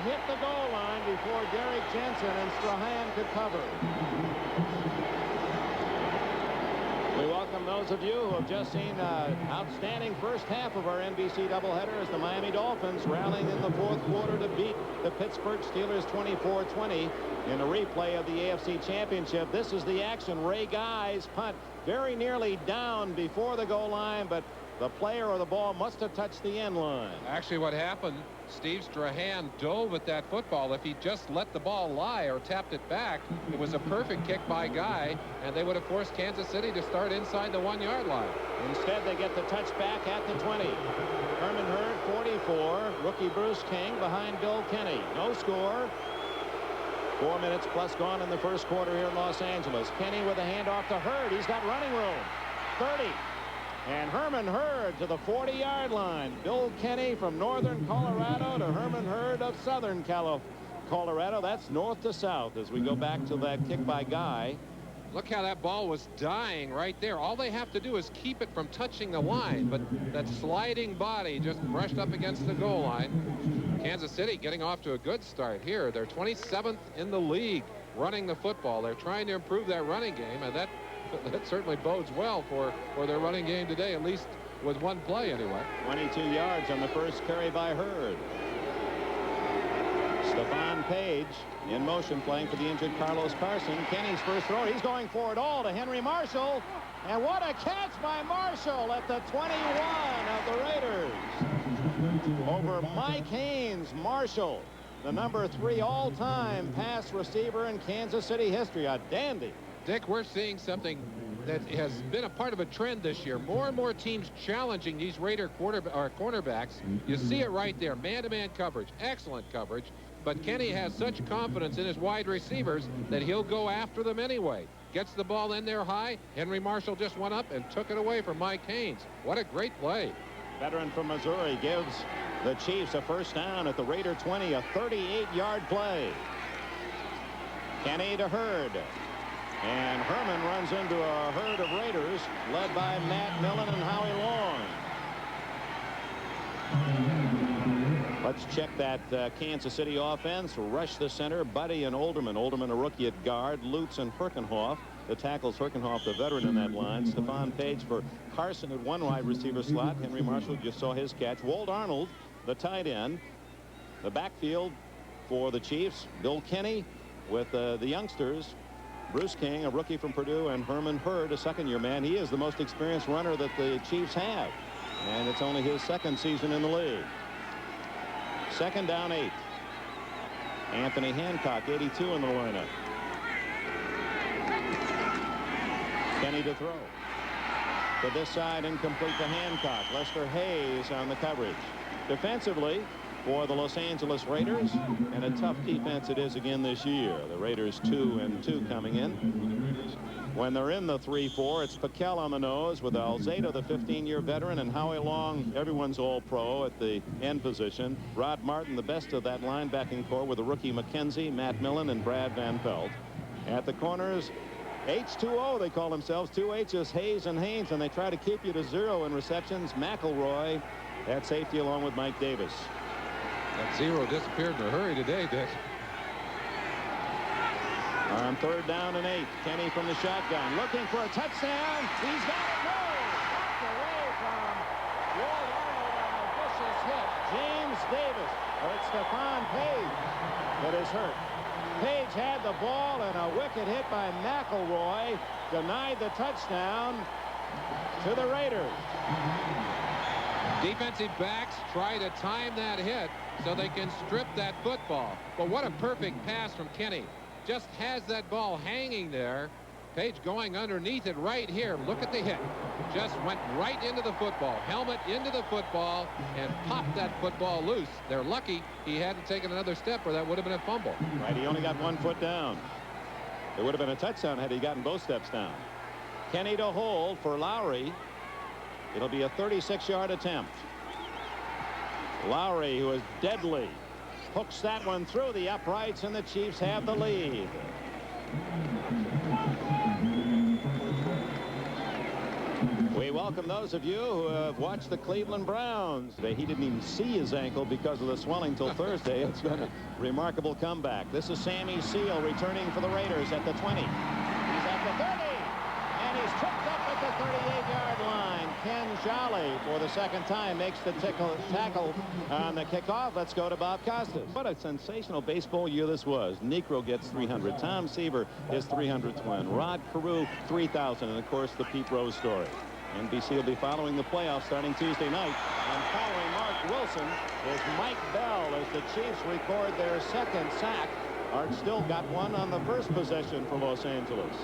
hit the goal line before Derek Jensen and Strahan could cover. We welcome those of you who have just seen an outstanding first half of our NBC doubleheader as the Miami Dolphins rallying in the fourth quarter to beat the Pittsburgh Steelers 24-20 in a replay of the AFC Championship. This is the action. Ray Guy's punt very nearly down before the goal line, but the player or the ball must have touched the end line. Actually, what happened, Steve Strahan dove at that football. If he just let the ball lie or tapped it back, it was a perfect kick by Guy, and they would have forced Kansas City to start inside the 1-yard line. Instead, they get the touchback at the 20. Herman Hurd, 44. Rookie Bruce King behind Bill Kenny. No score. 4 minutes plus gone in the first quarter here in Los Angeles. Kenny with a handoff to Hurd. He's got running room. 30. And Herman Hurd to the 40-yard line. Bill Kenny from northern Colorado to Herman Hurd of southern Colorado. That's north to south as we go back to that kick by Guy. Look how that ball was dying right there. All they have to do is keep it from touching the line, but that sliding body just brushed up against the goal line. Kansas City getting off to a good start here. They're 27th in the league running the football. They're trying to improve that running game, and that certainly bodes well for their running game today, at least with one play anyway. 22 yards on the first carry by Hurd. Stephon Page in motion playing for the injured Carlos Carson. Kenny's first throw. He's going for it all to Henry Marshall. And what a catch by Marshall at the 21 of the Raiders. Over Mike Haynes. Marshall, the number 3 all-time pass receiver in Kansas City history. A dandy. Dick, we're seeing something that has been a part of a trend this year. More and more teams challenging these Raider cornerbacks. You see it right there. Man-to-man coverage. Excellent coverage. But Kenny has such confidence in his wide receivers that he'll go after them anyway. Gets the ball in there high. Henry Marshall just went up and took it away from Mike Haynes. What a great play. Veteran from Missouri gives the Chiefs a first down at the Raider 20. A 38-yard play. Kenny to Hurd. And Herman runs into a herd of Raiders led by Matt Millen and Howie Long. Let's check that Kansas City offense. Rush the center. Buddy and Olderman. Olderman a rookie at guard. Lutz and Herkenhoff. The tackles Herkenhoff, the veteran in that line. Stephon Page for Carson at one wide receiver slot. Henry Marshall just saw his catch. Wold Arnold, the tight end. The backfield for the Chiefs. Bill Kenny with the youngsters. Bruce King, a rookie from Purdue, and Herman Hurd, a second-year man. He is the most experienced runner that the Chiefs have. And it's only his second season in the league. Second down 8. Anthony Hancock, 82 in the lineup. Kenny to throw. To this side, incomplete to Hancock. Lester Hayes on the coverage. Defensively, for the Los Angeles Raiders, and a tough defense it is again this year. The Raiders 2-2 coming in. When they're in the 3-4, it's Piquel on the nose with Alzado, the 15-year veteran, and Howie Long, everyone's all-pro at the end position. Rod Martin, the best of that linebacking core, with the rookie McKenzie, Matt Millen, and Brad Van Pelt. At the corners, H2O they call themselves. 2 H's, Hayes and Haynes, and they try to keep you to 0 in receptions. McElroy at safety along with Mike Davis. That 0 disappeared in a hurry today, Dick. On third down and 8, Kenny from the shotgun looking for a touchdown. He's got it. No! Knocked away from Wold Arnold on a vicious hit. James Davis. It's Stephon Page that is hurt. Page had the ball, and a wicked hit by McElroy denied the touchdown to the Raiders. Defensive backs try to time that hit so they can strip that football. But what a perfect pass from Kenny. Just has that ball hanging there. Page going underneath it right here. Look at the hit. Just went right into the football. Helmet into the football and popped that football loose. They're lucky he hadn't taken another step, or that would have been a fumble. Right, he only got 1 foot down. It would have been a touchdown had he gotten both steps down. Kenny to hold for Lowry. It'll be a 36-yard attempt. Lowry, who is deadly, hooks that one through the uprights, and the Chiefs have the lead. We welcome those of you who have watched the Cleveland Browns. He didn't even see his ankle because of the swelling till Thursday. It's been a remarkable comeback. This is Sammy Seal returning for the Raiders at the 20. He's at the 30. And he's tripped up at the 38-yard line. Ken Jolly, for the second time, makes the tackle on the kickoff. Let's go to Bob Costas. What a sensational baseball year this was. Negro gets 300. Tom Seaver is 300th win. Rod Carew, 3,000. And, of course, the Pete Rose story. NBC will be following the playoffs starting Tuesday night. And following Mark Wilson is Mike Bell as the Chiefs record their second sack. Art still got one on the first possession for Los Angeles.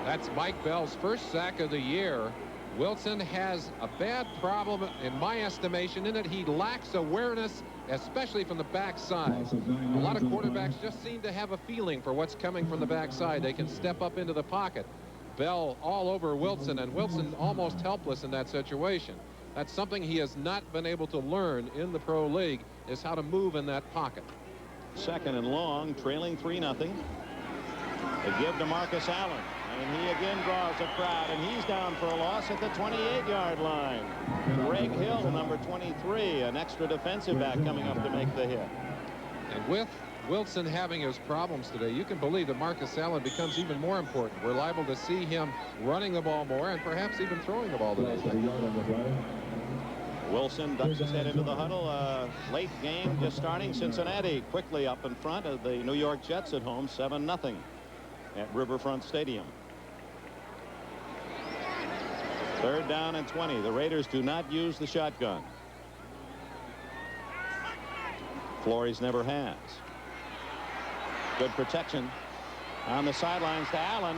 That's Mike Bell's first sack of the year. Wilson has a bad problem, in my estimation, in that he lacks awareness, especially from the backside. A lot of quarterbacks just seem to have a feeling for what's coming from the backside. They can step up into the pocket. Bell all over Wilson, and Wilson almost helpless in that situation. That's something he has not been able to learn in the pro league, is how to move in that pocket. Second and long, trailing 3-0. They give to Marcus Allen. And he again draws a crowd, and he's down for a loss at the 28-yard line. Greg Hill, number 23, an extra defensive back coming up to make the hit. And with Wilson having his problems today, you can believe that Marcus Allen becomes even more important. We're liable to see him running the ball more and perhaps even throwing the ball today. Wilson ducks his head into the huddle. Late game just starting. Cincinnati quickly up in front of the New York Jets at home, 7-0 at Riverfront Stadium. Third down and 20. The Raiders do not use the shotgun. Flores never has. Good protection on the sidelines to Allen.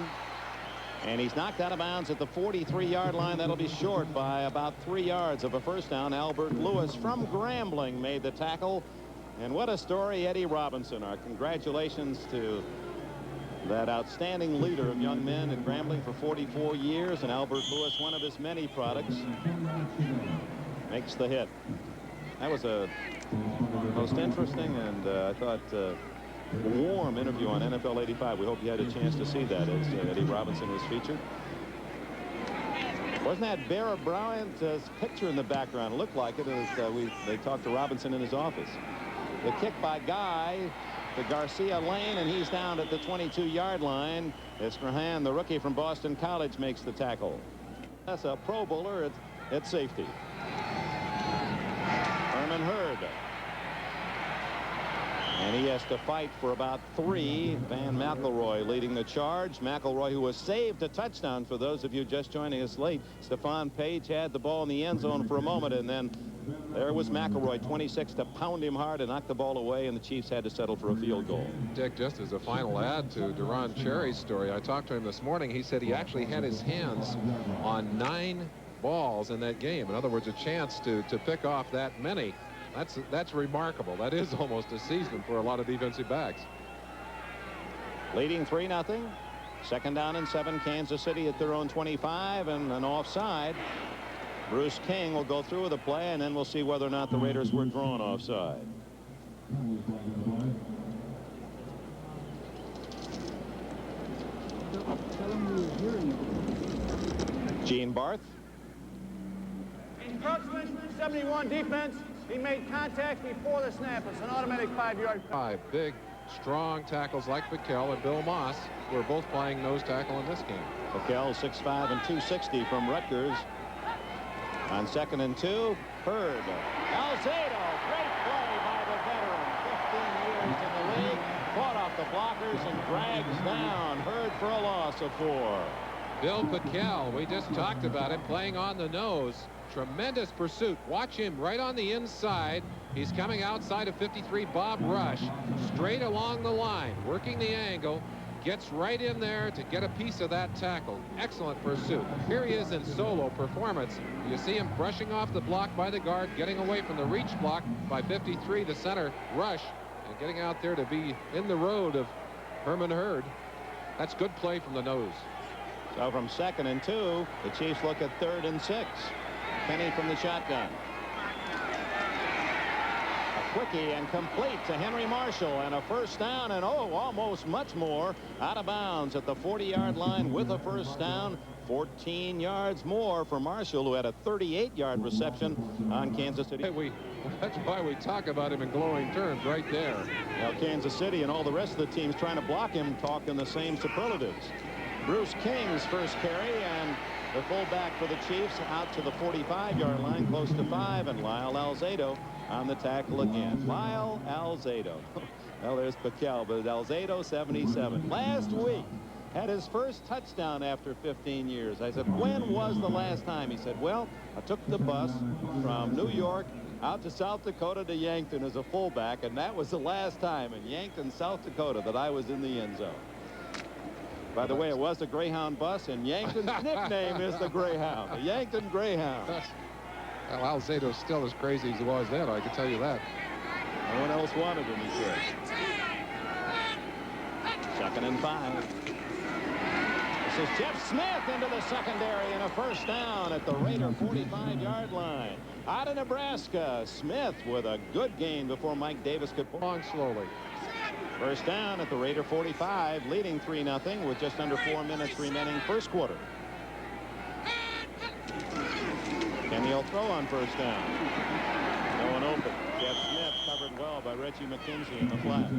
And he's knocked out of bounds at the 43-yard line. That'll be short by about 3 yards of a first down. Albert Lewis from Grambling made the tackle. And what a story, Eddie Robinson. Our congratulations to that outstanding leader of young men at Grambling for 44 years, and Albert Lewis, one of his many products, makes the hit. That was a most interesting and I thought warm interview on NFL 85. We hope you had a chance to see that as Eddie Robinson was featured. Wasn't that Bear Bryant's picture in the background? It looked like it as they talked to Robinson in his office. The kick by Guy to Garcia Lane, and he's down at the 22-yard line. Strahan, the rookie from Boston College, makes the tackle. That's a Pro Bowler at safety. Herman Hurd. And he has to fight for about 3. Van McElroy leading the charge. McElroy, who was saved a touchdown for those of you just joining us late. Stephon Page had the ball in the end zone for a moment, and then there was McElroy, 26, to pound him hard and knock the ball away, and the Chiefs had to settle for a field goal. Dick, just as a final add to Duron Cherry's story, I talked to him this morning. He said he actually had his hands on 9 balls in that game. In other words, a chance to pick off that many. That's remarkable. That is almost a season for a lot of defensive backs. Leading 3-0. Second down and 7. Kansas City at their own 25 and an offside. Bruce King will go through with the play, and then we'll see whether or not the Raiders were drawn offside. Gene Barth. Encroachment, 71 defense. He made contact before the snap. It's an automatic 5-yard. 5 big, strong tackles like Vaquel and Bill Moss, who are both playing nose tackle in this game. Vaquel, 6'5" and 260 from Rutgers. On 2nd and 2, Hurd. Alzado, great play by the veteran. 15 years in the league. Fought off the blockers and drags down Hurd for a loss of 4. Bill Vaquel, we just talked about it, playing on the nose. Tremendous pursuit. Watch him right on the inside. He's coming outside of 53, Bob Rush, straight along the line, working the angle. Gets right in there to get a piece of that tackle. Excellent pursuit. Here he is in solo performance. You see him brushing off the block by the guard, getting away from the reach block by 53, the center, Rush, and getting out there to be in the road of Herman Hurd. That's good play from the nose. So from 2nd and 2, the Chiefs look at 3rd and 6. Kenny from the shotgun. Quickie and complete to Henry Marshall, and a first down, and almost much more, out of bounds at the 40-yard line with a first down. 14 yards more for Marshall, who had a 38-yard reception on Kansas City. That's why we talk about him in glowing terms right there. Now Kansas City and all the rest of the teams trying to block him talk in the same superlatives. Bruce King's first carry, and the fullback for the Chiefs out to the 45-yard line, close to 5, and Lyle Alzado on the tackle again. Lyle Alzado. Well, there's Paquel, but Alzado 77. Last week had his first touchdown after 15 years. I said, when was the last time? He said, well, I took the bus from New York out to South Dakota to Yankton as a fullback, and that was the last time in Yankton, South Dakota, that I was in the end zone. By the way, it was a Greyhound bus, and Yankton's nickname is the Greyhound, the Yankton Greyhound. Well, Alzado's still as crazy as he was then, I can tell you that. No one else wanted him, he said. 2nd and 5. This is Jeff Smith into the secondary, and a first down at the Raider 45-yard line. Out of Nebraska, Smith with a good gain before Mike Davis could pull on slowly. First down at the Raider 45, leading 3-0 with just under 4 minutes remaining first quarter. And he'll throw on first down. No one open. Jeff Smith covered well by Reggie McKenzie in the flat.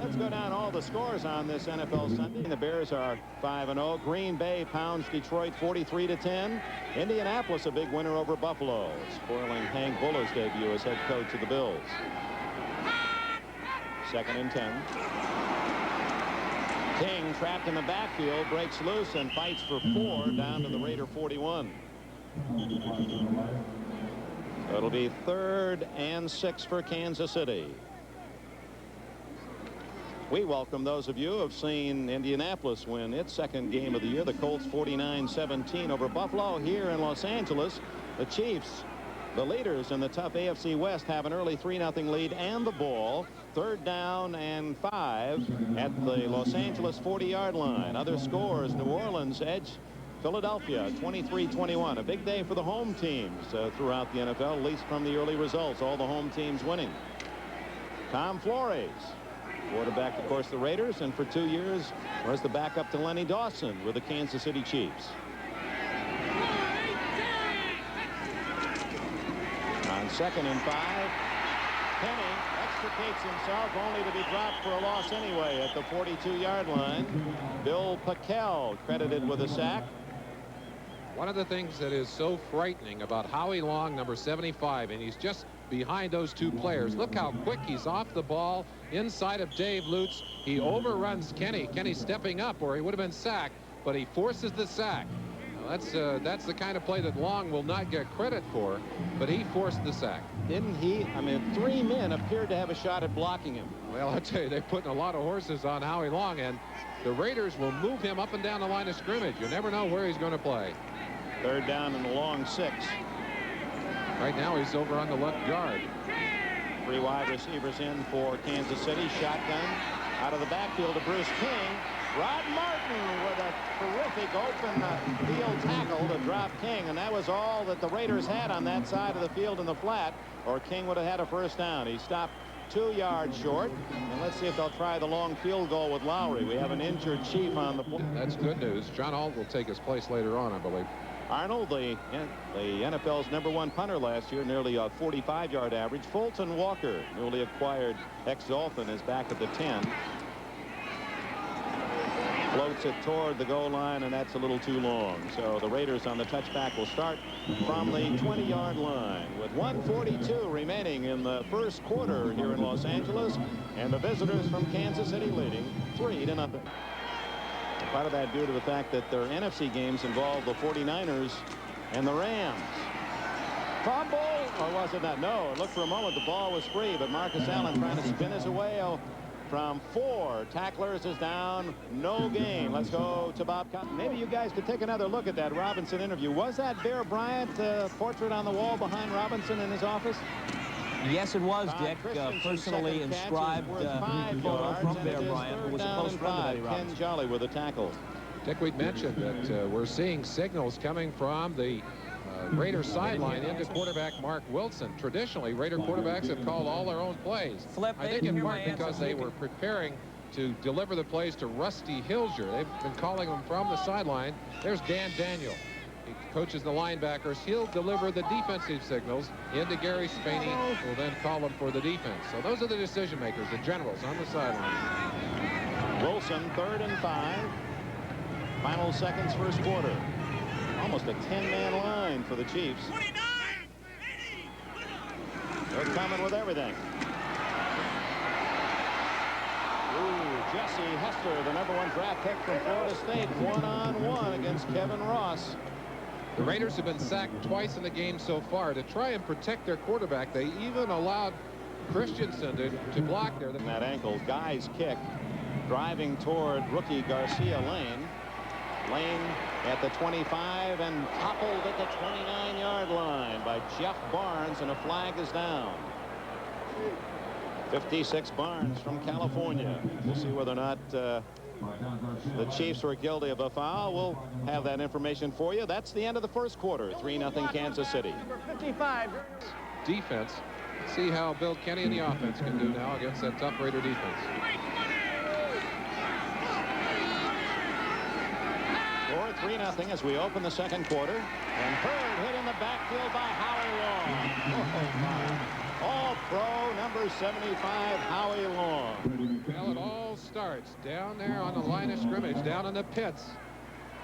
Let's go down all the scores on this NFL Sunday. The Bears are 5-0. Green Bay pounds Detroit 43-10. Indianapolis a big winner over Buffalo, spoiling Hank Buller's debut as head coach of the Bills. 2nd and 10. King trapped in the backfield, breaks loose and fights for 4 down to the Raider 41. So it'll be 3rd and 6 for Kansas City. We welcome those of you who have seen Indianapolis win its 2nd game of the year. The Colts 49-17 over Buffalo. Here in Los Angeles, the Chiefs, the leaders in the tough AFC West, have an early 3-0 lead and the ball. 3rd down and 5 at the Los Angeles 40-yard line. Other scores: New Orleans edge Philadelphia 23-21. A big day for the home teams throughout the NFL, at least from the early results. All the home teams winning. Tom Flores, quarterback, of course, the Raiders, and for 2 years was the backup to Lenny Dawson with the Kansas City Chiefs. On 2nd and 5, Penny extricates himself, only to be dropped for a loss anyway at the 42-yard line. Bill Paquel credited with a sack. One of the things that is so frightening about Howie Long, number 75, and he's just behind those 2 players. Look how quick he's off the ball inside of Dave Lutz. He overruns Kenny. Kenny stepping up, or he would have been sacked, but he forces the sack. Now, that's the kind of play that Long will not get credit for, but he forced the sack. Didn't he? I mean, 3 men appeared to have a shot at blocking him. Well, I tell you, they're putting a lot of horses on Howie Long, and the Raiders will move him up and down the line of scrimmage. You never know where he's going to play. 3rd down and a long 6. Right now he's over on the left guard. 3 wide receivers in for Kansas City. Shotgun out of the backfield to Bruce King. Rod Martin with a terrific open field tackle to drop King, and that was all that the Raiders had on that side of the field in the flat, or King would have had a first down. He stopped 2 yards short, and let's see if they'll try the long field goal with Lowry. We have an injured Chief on the play. That's good news. John Alt will take his place later on, I believe. Arnold, the NFL's #1 punter last year, nearly a 45-yard average. Fulton Walker, newly acquired ex-Dolphin, is back at the 10. Floats it toward the goal line, and that's a little too long. So the Raiders on the touchback will start from the 20-yard line with 1:42 remaining in the first quarter here in Los Angeles, and the visitors from Kansas City leading 3-0. Part of that due to the fact that their NFC games involve the 49ers and the Rams. Fumble, or was it not? No, it looked for a moment the ball was free, but Marcus Allen trying to spin his way from 4 tacklers is down. No gain. Let's go to Bob Cotton. Maybe you guys could take another look at that Robinson interview. Was that Bear Bryant portrait on the wall behind Robinson in his office? Yes, it was, Dick. Personally inscribed photo from Bear Bryant, who was a close friend of Eddie Robinson. Ken Jolly with a tackle. Dick, we'd mentioned that we're seeing signals coming from the Raider sideline into quarterback Mark Wilson. Traditionally, Raider quarterbacks have called all their own plays. Flip, I think in part because they were preparing to deliver the plays to Rusty Hilger. They've been calling him from the sideline. There's Dan Daniel. He coaches the linebackers. He'll deliver the defensive signals into Gary Spaney, who will then call them for the defense. So those are the decision makers, the generals on the sideline. Wilson, 3rd and 5. Final seconds, first quarter. Almost a 10-man line for the Chiefs. They're coming with everything. Jesse Hester, the #1 draft pick from Florida State, 1-on-1 against Kevin Ross. The Raiders have been sacked twice in the game so far. To try and protect their quarterback, they even allowed Christensen to block there. That ankle, Guy's kick, driving toward rookie Garcia Lane. Lane at the 25 and toppled at the 29-yard line by Jeff Barnes, and a flag is down. 56 Barnes from California. We'll see whether or not the Chiefs were guilty of a foul. We'll have that information for you. That's the end of the first quarter. 3-0 Kansas City. Number 55. Defense. See how Bill Kenny and the offense can do now against that tough Raider defense. Score 3-0 as we open the second quarter. And Hurd hit in the backfield by Howie Long. Oh, my. All-Pro number 75, Howie Long. Well, it all starts down there on the line of scrimmage, down in the pits.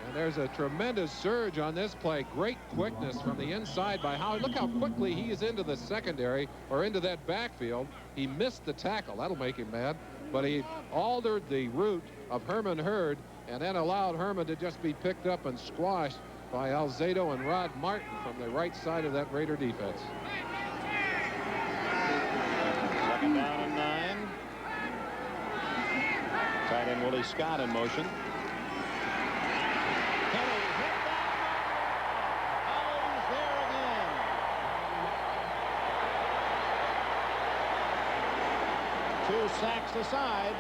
And there's a tremendous surge on this play. Great quickness from the inside by Howie. Look how quickly he is into the secondary or into that backfield. He missed the tackle. That'll make him mad. But he altered the route of Herman Hurd and then allowed Herman to just be picked up and squashed by Alzado and Rod Martin from the right side of that Raider defense. Second down and 9. Tight end Willie Scott in motion. Kenny hit that. Howie's there again. 2 sacks aside.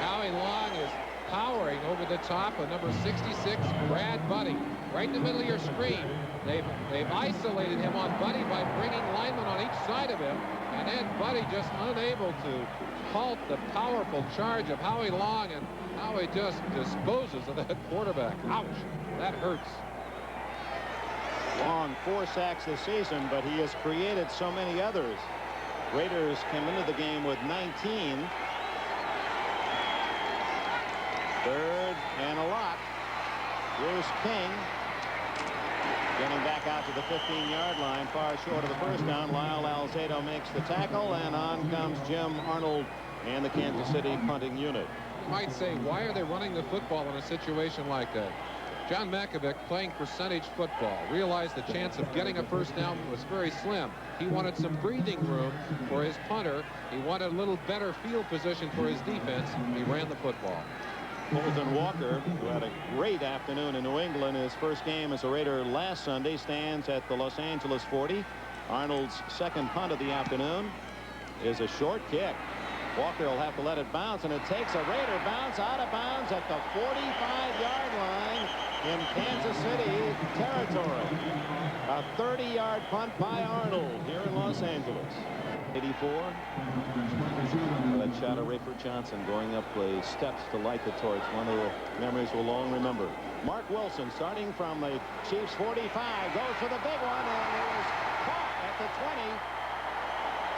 Howie Long is powering over the top of number 66, Brad Buddy. Right in the middle of your screen. They've isolated him on Buddy by bringing linemen on each side of him, and then Buddy just unable to halt the powerful charge of Howie Long, and Howie just disposes of that quarterback. Ouch, that hurts. Long 4 sacks this season, but he has created so many others. Raiders came into the game with 19. 3rd and a lot. Bruce King getting back out to the 15-yard line, far short of the first down. Lyle Alzado makes the tackle, and on comes Jim Arnold and the Kansas City punting unit. You might say, why are they running the football in a situation like that? John Makovic, playing percentage football, realized the chance of getting a first down was very slim. He wanted some breathing room for his punter. He wanted a little better field position for his defense. He ran the football. Colton Walker, who had a great afternoon in New England, his first game as a Raider last Sunday, stands at the Los Angeles 40. Arnold's second punt of the afternoon is a short kick. Walker will have to let it bounce, and it takes a Raider bounce out of bounds at the 45-yard line in Kansas City territory. A 30-yard punt by Arnold here in Los Angeles. 84. That shot of Rayford Johnson going up the steps to light the torch. One of the memories we'll long remember. Mark Wilson, starting from the Chiefs 45, goes for the big one, and it was caught at the 20.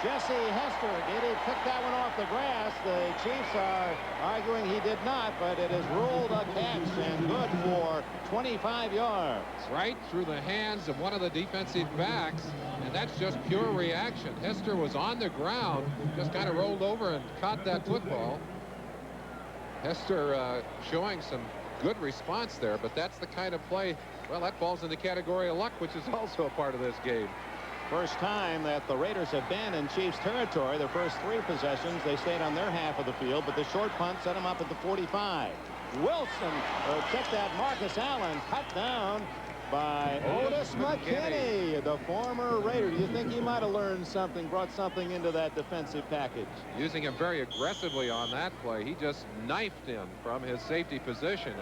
Jesse Hester, did he pick that one off the grass? The Chiefs are arguing he did not, but it is ruled a catch and good for 25 yards. Right through the hands of one of the defensive backs, and that's just pure reaction. Hester was on the ground, just kind of rolled over and caught that football. Hester showing some good response there, but that's the kind of play, well, that falls in the category of luck, which is also a part of this game. First time that the Raiders have been in Chiefs territory. Their first 3 possessions, they stayed on their half of the field, but the short punt set them up at the 45. Wilson, check that, Marcus Allen, cut down by Otis McKinney, the former Raider. Do you think he might have learned something, brought something into that defensive package? Using him very aggressively on that play. He just knifed him from his safety position.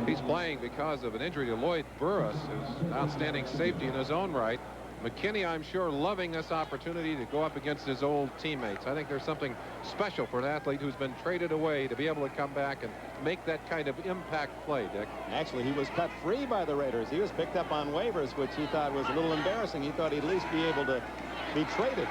He's playing because of an injury to Lloyd Burris, who's an outstanding safety in his own right. McKinney, I'm sure, loving this opportunity to go up against his old teammates. I think there's something special for an athlete who's been traded away to be able to come back and make that kind of impact play, Dick. Actually, he was cut free by the Raiders. He was picked up on waivers, which he thought was a little embarrassing. He thought he'd at least be able to be traded.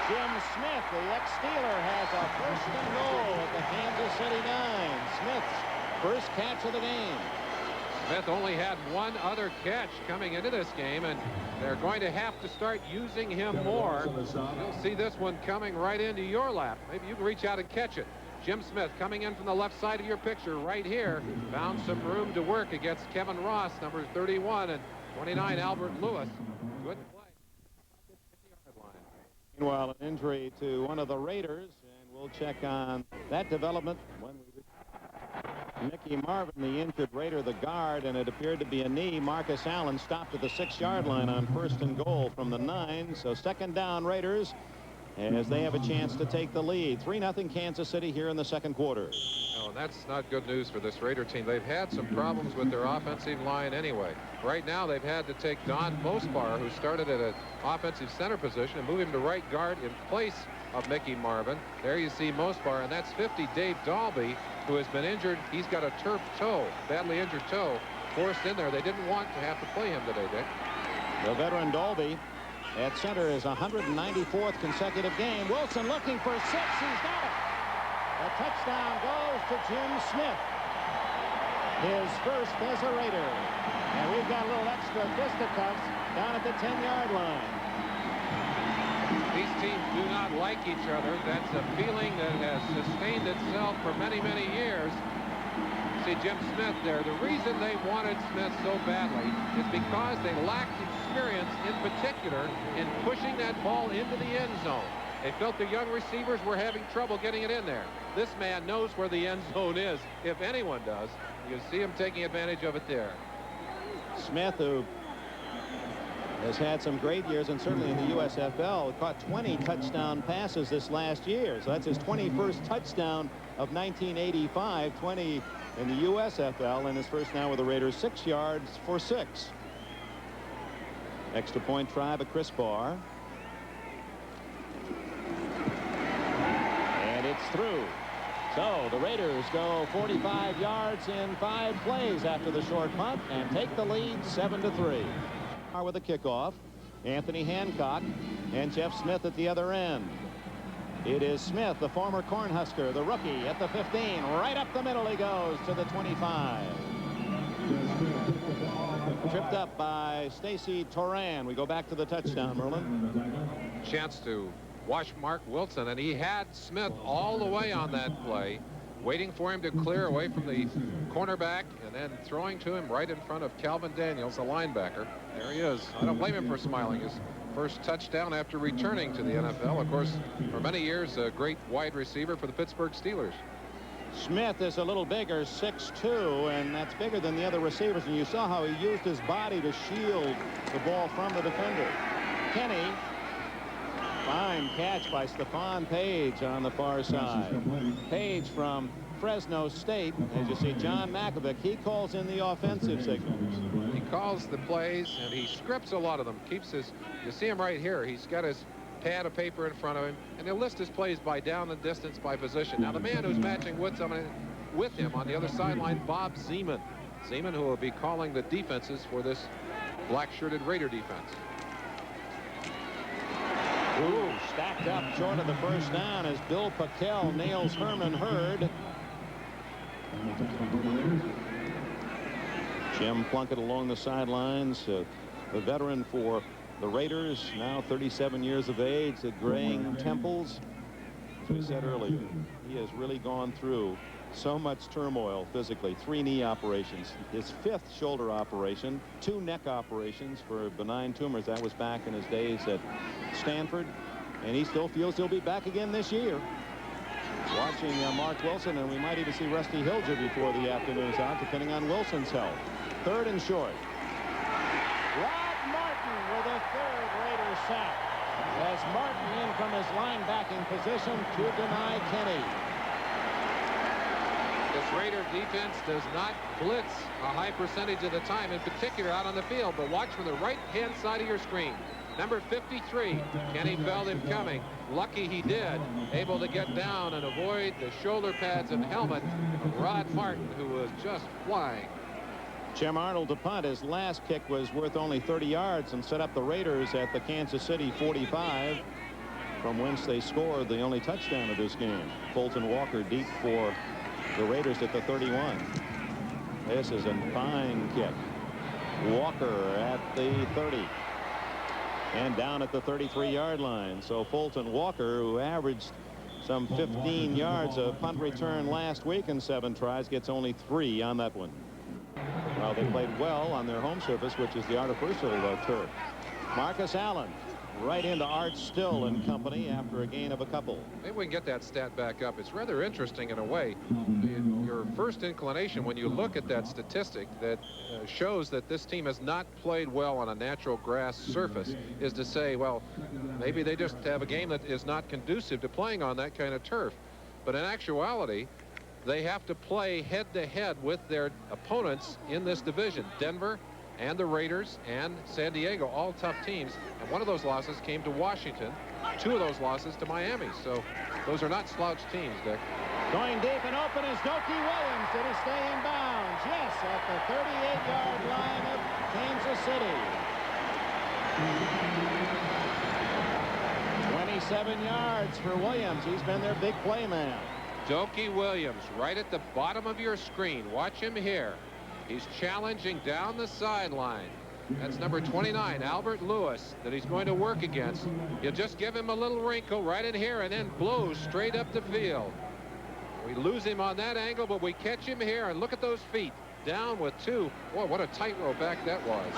Jim Smith, the ex-Steeler, has a first and goal at the Kansas City 9. Smith's first catch of the game. Smith only had one other catch coming into this game, and they're going to have to start using him more. You'll see this one coming right into your lap. Maybe you can reach out and catch it. Jim Smith coming in from the left side of your picture right here. Found some room to work against Kevin Ross, numbers 31 and 29, Albert Lewis. Good play. Meanwhile, an injury to one of the Raiders, and we'll check on that development when we Mickey Marvin, the injured Raider, the guard, and it appeared to be a knee. Marcus Allen stopped at the 6-yard line on first and goal from the 9. So second down, Raiders, as they have a chance to take the lead. 3-0 Kansas City here in the second quarter. Oh, that's not good news for this Raider team. They've had some problems with their offensive line anyway. Right now, they've had to take Don Mospar, who started at an offensive center position, and move him to right guard in place of Mickey Marvin. There you see Mospar, and that's 50 Dave Dalby, who has been injured. He's got a turf toe, badly injured toe, forced in there. They didn't want to have to play him today, Dick. The veteran Dalby at center is 194th consecutive game. Wilson looking for 6. He's got it. The touchdown goes to Jim Smith, his first as a Raider. And we've got a little extra fisticuffs down at the 10-yard line. These teams do not like each other. That's a feeling that has sustained itself for many, many years. See Jim Smith there. The reason they wanted Smith so badly is because they lacked experience, in particular, in pushing that ball into the end zone. They felt the young receivers were having trouble getting it in there. This man knows where the end zone is, if anyone does. You see him taking advantage of it there. Smith, who has had some great years, and certainly in the USFL, caught 20 touchdown passes this last year. So that's his 21st touchdown of 1985, 20 in the USFL, and his first now with the Raiders, 6 yards for 6. Extra point try by Chris Barr. And it's through. So the Raiders go 45 yards in 5 plays after the short punt and take the lead 7-3. With a kickoff, Anthony Hancock and Jeff Smith at the other end. It is Smith, the former Cornhusker, the rookie, at the 15. Right up the middle he goes to the 25. Tripped up by Stacy Toran. We go back to the touchdown, Merlin. Chance to watch Mark Wilson, and he had Smith all the way on that play, waiting for him to clear away from the cornerback and then throwing to him right in front of Calvin Daniels, the linebacker. There he is. I don't blame him for smiling. His first touchdown after returning to the NFL. Of course, for many years, a great wide receiver for the Pittsburgh Steelers. Smith is a little bigger, 6'2", and that's bigger than the other receivers. And you saw how he used his body to shield the ball from the defender. Kenny, fine catch by Stephon Page on the far side. Page from Fresno State. As you see, John Makovic, he calls in the offensive signals. He calls the plays, and he scripts a lot of them. Keeps his, you see him right here. He's got his pad of paper in front of him, and he'll list his plays by down and distance, by position. Now, the man who's matching with him on the other sideline, Bob Zeman. Zeman, who will be calling the defenses for this black-shirted Raider defense. Ooh, stacked up short of the first down as Bill Paquel nails Herman Hurd. Jim Plunkett along the sidelines, the veteran for the Raiders, now 37 years of age, the graying temples. As we said earlier, he has really gone through so much turmoil physically. 3 knee operations, his 5th shoulder operation, 2 neck operations for benign tumors. That was back in his days at Stanford, and he still feels he'll be back again this year. Watching Mark Wilson, and we might even see Rusty Hilger before the afternoon's out, depending on Wilson's health. 3rd and short. Rod Martin with a 3rd Raider sack as Martin in from his linebacking position to deny Kenny. This Raider defense does not blitz a high percentage of the time, in particular out on the field. But watch from the right-hand side of your screen. Number 53, Kenny felt him coming. Lucky he did. Able to get down and avoid the shoulder pads and helmet of Rod Martin, who was just flying. Jim Arnold to punt. His last kick was worth only 30 yards and set up the Raiders at the Kansas City 45, from whence they scored the only touchdown of this game. Fulton Walker deep for the Raiders at the 31. This is a fine kick. Walker at the 30. And down at the 33-yard line. So Fulton Walker, who averaged some 15 yards of punt return last week in 7 tries, gets only 3 on that one. Well, they played well on their home surface, which is the artificial turf. Marcus Allen right into Art Still and company after a gain of a couple. Maybe we can get that stat back up. It's rather interesting in a way. Your first inclination when you look at that statistic that shows that this team has not played well on a natural grass surface is to say, well, maybe they just have a game that is not conducive to playing on that kind of turf. But in actuality, they have to play head-to-head with their opponents in this division. Denver and the Raiders and San Diego, all tough teams. And one of those losses came to Washington. 2 of those losses to Miami. So those are not slouch teams, Dick. Going deep and open is Dokey Williams. Did he stay in bounds? Yes, at the 38-yard line of Kansas City. 27 yards for Williams. He's been their big play man. Dokey Williams right at the bottom of your screen. Watch him here. He's challenging down the sideline. That's number 29, Albert Lewis, that he's going to work against. You just give him a little wrinkle right in here and then blows straight up the field. We lose him on that angle, but we catch him here, and look at those feet. Down with 2. Boy, what a tightrope back that was.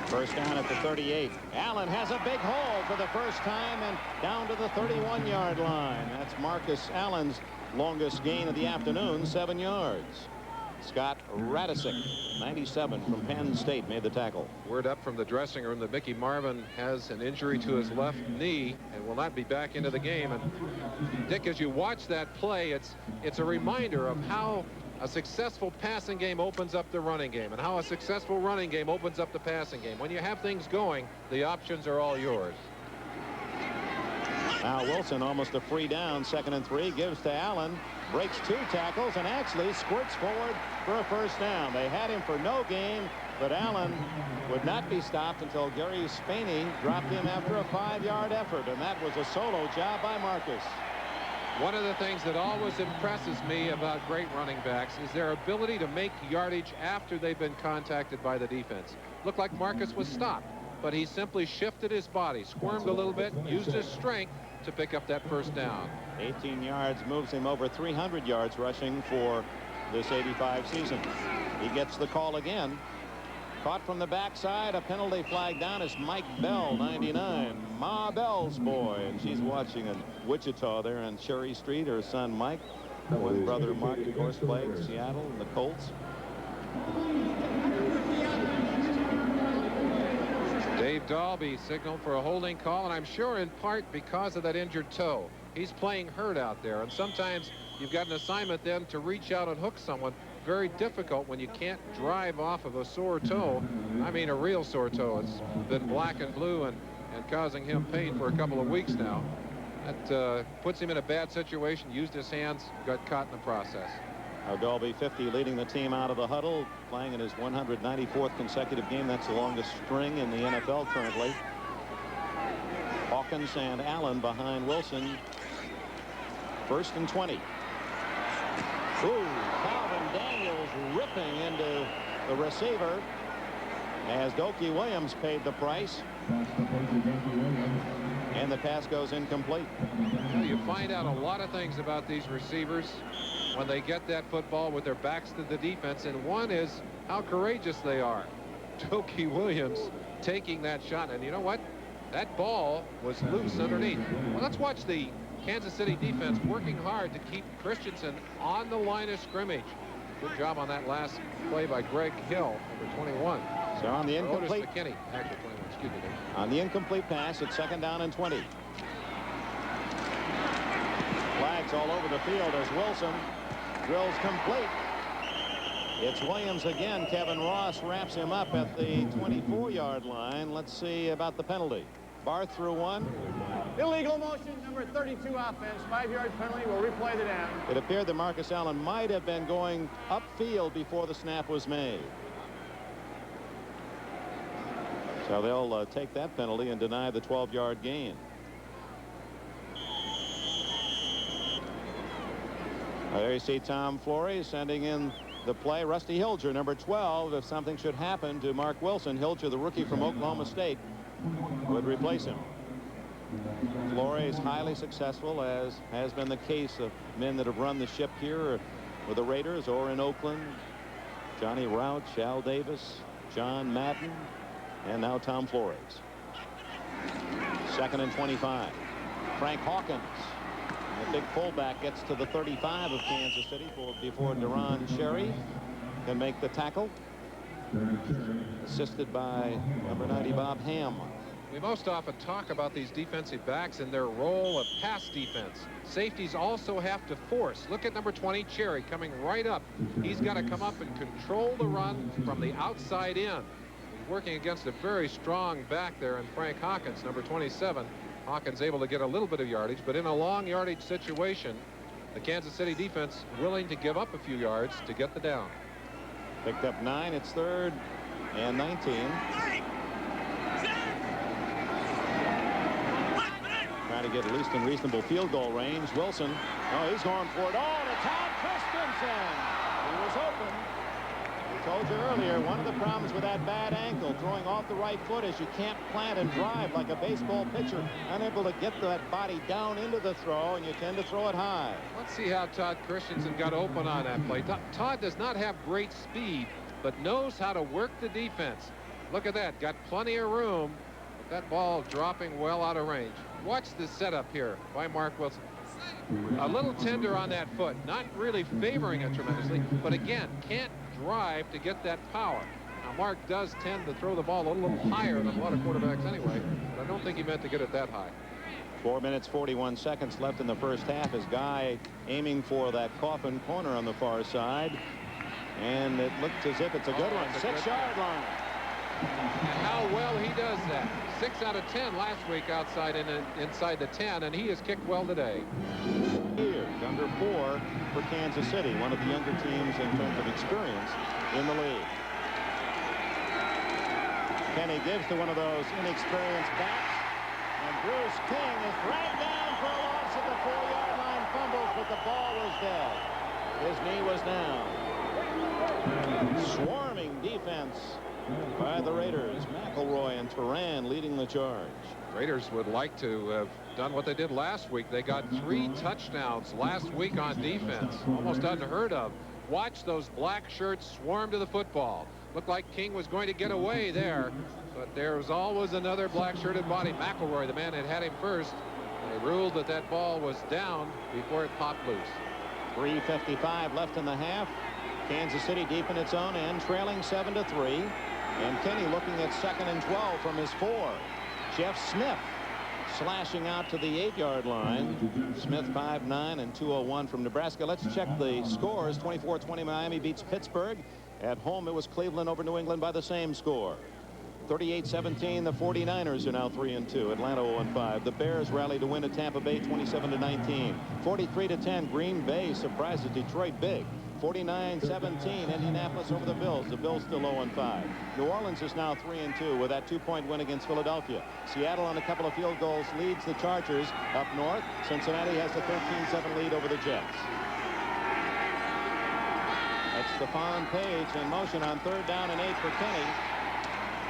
First down at the 38. Allen has a big hole for the first time and down to the 31-yard line. That's Marcus Allen's longest gain of the afternoon, 7 yards. Scott Radisick, 97 from Penn State, made the tackle. Word up from the dressing room that Mickey Marvin has an injury to his left knee and will not be back into the game. And Dick, as you watch that play, it's a reminder of how a successful passing game opens up the running game and how a successful running game opens up the passing game. When you have things going, the options are all yours. Now Wilson, almost a free down, 2nd and 3, gives to Allen, breaks 2 tackles and actually squirts forward for a first down. They had him for no gain, but Allen would not be stopped until Gary Spaney dropped him after a 5-yard effort, and that was a solo job by Marcus. One of the things that always impresses me about great running backs is their ability to make yardage after they've been contacted by the defense. Looked like Marcus was stopped, but he simply shifted his body, squirmed a little bit, used his strength to pick up that first down. 18 yards moves him over 300 yards rushing for this 85 season. He gets the call again. Caught from the backside, a penalty flag down is Mike Bell, 99. Ma Bell's boy, and she's watching in Wichita there on Cherry Street. Her son Mike with brother Mark, of course, played in Seattle and the Colts. Dave Dalby signaled for a holding call, and I'm sure in part because of that injured toe. He's playing hurt out there, and sometimes you've got an assignment then to reach out and hook someone. Very difficult when you can't drive off of a sore toe. I mean a real sore toe. It's been black and blue and causing him pain for a couple of weeks now. That puts him in a bad situation. Used his hands, got caught in the process. Now Dalby, 50, leading the team out of the huddle, playing in his 194th consecutive game. That's the longest string in the NFL currently. Hawkins and Allen behind Wilson. 1st and 20. Ooh, Calvin Daniels ripping into the receiver as Dokey Williams paid the price. And the pass goes incomplete. Well, you find out a lot of things about these receivers when they get that football with their backs to the defense, and one is how courageous they are. Dokey Williams taking that shot, and you know what? That ball was loose underneath. Well, let's watch the Kansas City defense working hard to keep Christensen on the line of scrimmage. Good job on that last play by Greg Hill, number 21. So on the incomplete, McKinney, actually 21, excuse me. On the incomplete pass, it's 2nd down and 20. Flags all over the field as Wilson drills complete It's Williams again. Kevin Ross wraps him up at the 24-yard line. Let's see about the penalty. Barth threw one. Illegal motion, number 32 offense. 5-yard penalty. We'll replay the down. It appeared that Marcus Allen might have been going upfield before the snap was made. So they'll take that penalty and deny the 12-yard gain. There you see Tom Flory sending in the play. Rusty Hilger, number 12. If something should happen to Mark Wilson, Hilger, the rookie from Oklahoma State, would replace him. Flory is highly successful, as has been the case of men that have run the ship here with the Raiders or in Oakland. Johnny Rouch, Al Davis, John Madden, and now Tom Flores. 2nd and 25. Frank Hawkins, the big fullback, gets to the 35 of Kansas City before Deron Cherry can make the tackle. Assisted by number 90 Bob Ham. We most often talk about these defensive backs and their role of pass defense. Safeties also have to force. Look at number 20 Cherry coming right up. He's got to come up and control the run from the outside in. He's working against a very strong back there in Frank Hawkins, number 27. Hawkins able to get a little bit of yardage, but in a long yardage situation, the Kansas City defense willing to give up a few yards to get the down. Picked up 9. It's 3rd and 19. Trying to get at least in reasonable field goal range. Wilson. Oh, he's going for it all to Todd Christensen. He was open. I told you earlier, one of the problems with that bad ankle, throwing off the right foot, is you can't plant and drive like a baseball pitcher. Unable to get that body down into the throw, and you tend to throw it high. Let's see how Todd Christensen got open on that play. Todd does not have great speed, but knows how to work the defense. Look at that. Got plenty of room. But that ball dropping well out of range. Watch the setup here by Mark Wilson. A little tender on that foot. Not really favoring it tremendously, but again, can't drive to get that power. Now, Mark does tend to throw the ball a little higher than a lot of quarterbacks anyway, but I don't think he meant to get it that high. 4 minutes, 41 seconds left in the first half. His guy aiming for that coffin corner on the far side. And it looks as if it's a good one. 6-yard line. And how well he does that. 6 out of 10 last week inside the 10, and he has kicked well today. Here, under 4 for Kansas City, one of the younger teams in terms of experience in the league. Kenny gives to one of those inexperienced backs, and Bruce King is dragged down for a loss at the 4-yard line. Fumbles, but the ball was dead. His knee was down. Swarming defense by the Raiders. McElroy and Turan leading the charge. Raiders would like to have done what they did last week. They got 3 touchdowns last week on defense. Almost unheard of. Watch those black shirts swarm to the football. Looked like King was going to get away there, but there was always another black shirted body. McElroy, the man that had him first. They ruled that that ball was down before it popped loose. 3:55 left in the half. Kansas City deep in its own end, trailing 7-3. And Kenny looking at 2nd and 12 from his 4. Jeff Smith slashing out to the 8-yard line. Smith 5'9" and 201 from Nebraska. Let's check the scores. 24-20 Miami beats Pittsburgh. At home it was Cleveland over New England by the same score. 38-17 the 49ers are now 3-2. Atlanta 0-5. The Bears rallied to win at Tampa Bay 27-19. 43-10 Green Bay surprises Detroit big. 49-17 Indianapolis over the Bills. The Bills still 0-5. New Orleans is now 3-2 with that 2-point win against Philadelphia. Seattle on a couple of field goals leads the Chargers up north. Cincinnati has the 13-7 lead over the Jets. That's Stephon Page in motion on 3rd down and 8 for Kenny.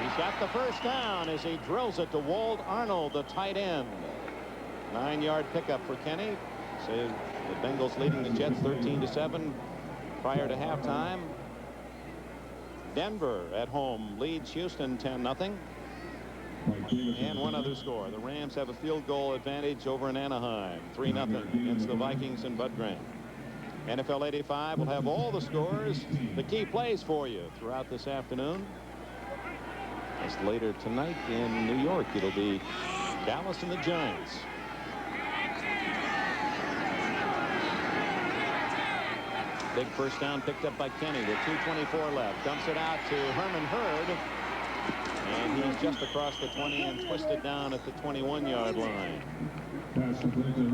He's got the first down as he drills it to Wald Arnold, the tight end. 9-yard pickup for Kenny. So the Bengals leading the Jets 13-7 prior to halftime. Denver at home leads Houston 10-0. And one other score. The Rams have a field goal advantage over in Anaheim. 3-0 against the Vikings in Bud Grant. NFL 85 will have all the scores, the key plays for you throughout this afternoon. As later tonight in New York, it'll be Dallas and the Giants. Big first down picked up by Kenny with 2:24 left. Dumps it out to Herman Hurd. And he's just across the 20 and twisted down at the 21-yard line.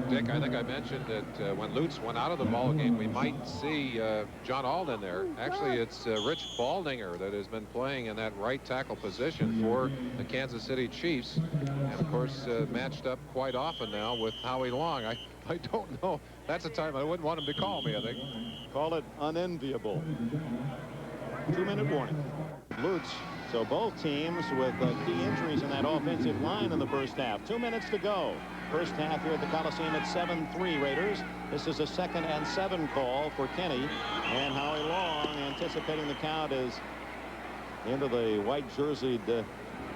Dick, I think I mentioned that when Lutz went out of the ball game, we might see John Alden there. Actually, it's Rich Baldinger that has been playing in that right tackle position for the Kansas City Chiefs. And, of course, matched up quite often now with Howie Long. I don't know. That's a time I wouldn't want him to call me, I think. Call it unenviable. 2-minute warning. Lutz. So both teams with key injuries in that offensive line in the first half. 2 minutes to go. First half here at the Coliseum at 7-3 Raiders. This is a 2nd and 7 call for Kenny. And Howie Long anticipating the count is into the white jerseyed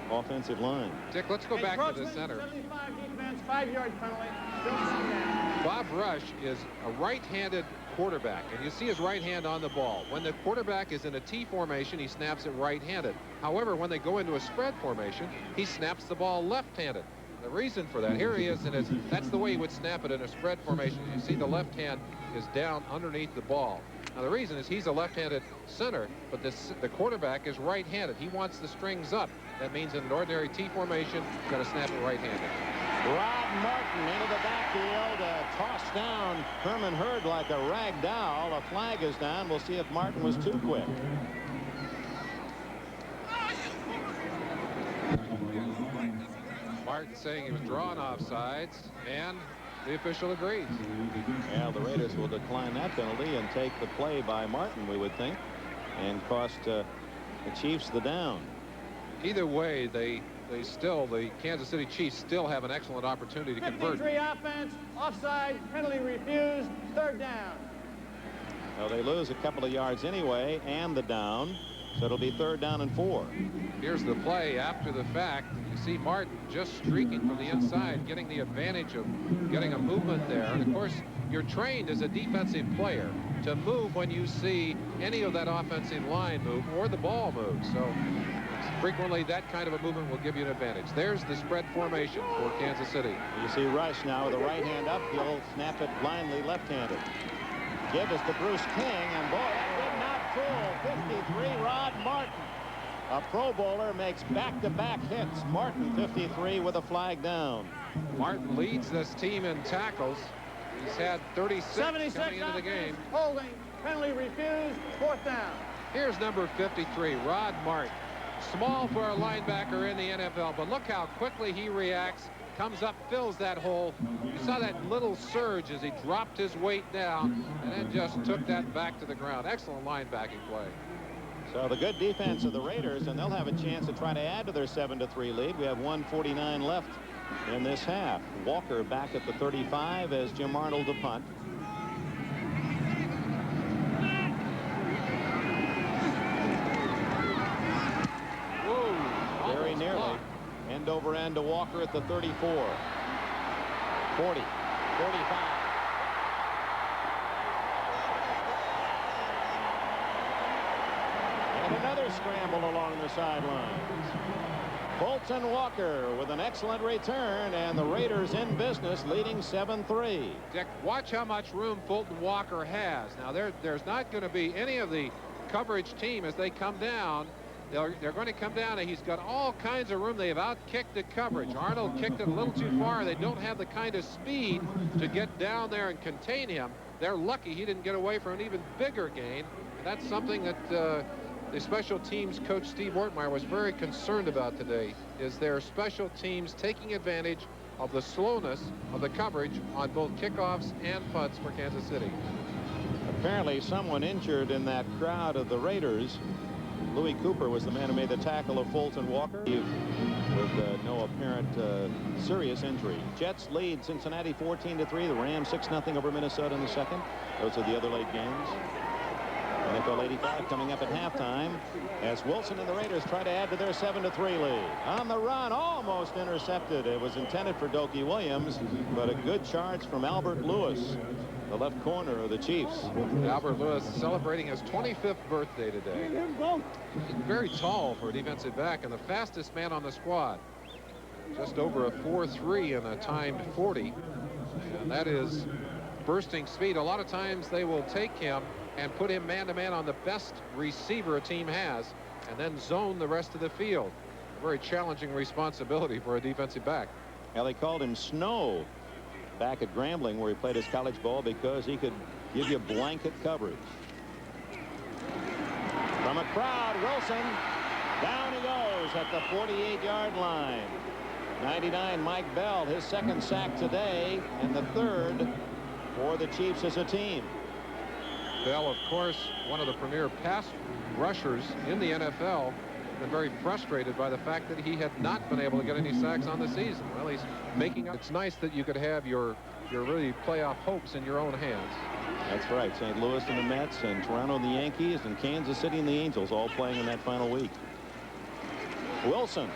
offensive line. Dick, let's go back to the center. 75 defense, 5-yard penalty. Bob Rush is a right-handed quarterback, and you see his right hand on the ball. When the quarterback is in a T formation, he snaps it right-handed. However, when they go into a spread formation, he snaps the ball left-handed. The reason for that, here he is, and that's the way he would snap it in a spread formation. You see the left hand is down underneath the ball. Now, the reason is he's a left-handed center, but the quarterback is right-handed. He wants the strings up. That means in an ordinary T formation, he's going to snap it right-handed. Rod Martin into the backfield, tossed down Herman Hurd like a rag doll. A flag is down. We'll see if Martin was too quick. Martin saying he was drawn offsides, and the official agrees. Yeah, the Raiders will decline that penalty and take the play by Martin, we would think, and cost the Chiefs the down. Either way, the Kansas City Chiefs still have an excellent opportunity to convert. 53 offense, offside, penalty refused, 3rd down. Well, they lose a couple of yards anyway, and the down, so it'll be 3rd down and 4. Here's the play after the fact. You see Martin just streaking from the inside, getting the advantage of getting a movement there. And, of course, you're trained as a defensive player to move when you see any of that offensive line move or the ball move. So frequently that kind of a movement will give you an advantage. There's the spread formation for Kansas City. You see Rush now with the right hand up. He'll snap it blindly left-handed. Give us to Bruce King, and boy, that did not fool 53 Rod Martin. A Pro Bowler makes back-to-back hits. Martin 53 with a flag down. Martin leads this team in tackles. He's had 36 coming into the game. Holding, penalty refused, 4th down. Here's number 53, Rod Martin. Small for a linebacker in the NFL, but look how quickly he reacts. Comes up, fills that hole. You saw that little surge as he dropped his weight down and then just took that back to the ground. Excellent linebacking play. So the good defense of the Raiders, and they'll have a chance to try to add to their 7-3 lead. We have 1:49 left in this half. Walker back at the 35 as Jim Arnold to punt. Whoa, very nearly. Blocked. End over end to Walker at the 34. 40. 45. And another scramble along the sidelines. Fulton Walker with an excellent return, and the Raiders in business, leading 7-3. Dick, watch how much room Fulton Walker has. Now, there's not going to be any of the coverage team as they come down. They're going to come down, and he's got all kinds of room. They have out-kicked the coverage. Arnold kicked it a little too far. They don't have the kind of speed to get down there and contain him. They're lucky he didn't get away for an even bigger gain. And that's something that the special teams coach Steve Ortmeyer was very concerned about today, is their special teams taking advantage of the slowness of the coverage on both kickoffs and punts for Kansas City. Apparently someone injured in that crowd of the Raiders. Louis Cooper was the man who made the tackle of Fulton Walker with no apparent serious injury. Jets lead Cincinnati 14-3. The Rams 6-0 over Minnesota in the second. Those are the other late games. NFL 85 coming up at halftime as Wilson and the Raiders try to add to their 7-3 lead. On the run, almost intercepted. It was intended for Dokey Williams, but a good charge from Albert Lewis, the left corner of the Chiefs. Albert Lewis celebrating his 25th birthday today. He's very tall for a defensive back and the fastest man on the squad. Just over a 4.3 and a timed 40. And that is bursting speed. A lot of times they will take him and put him man-to-man on the best receiver a team has, and then zone the rest of the field. A very challenging responsibility for a defensive back. Well, they called him Snow back at Grambling, where he played his college ball, because he could give you blanket coverage. From a crowd, Wilson, down he goes at the 48-yard line. 99, Mike Bell, his second sack today, and the third for the Chiefs as a team. Bell, of course, one of the premier pass rushers in the NFL, been very frustrated by the fact that he had not been able to get any sacks on the season. Well, he's making up. It's nice that you could have your really playoff hopes in your own hands. That's right. St. Louis and the Mets, and Toronto and the Yankees, and Kansas City and the Angels all playing in that final week. Wilson,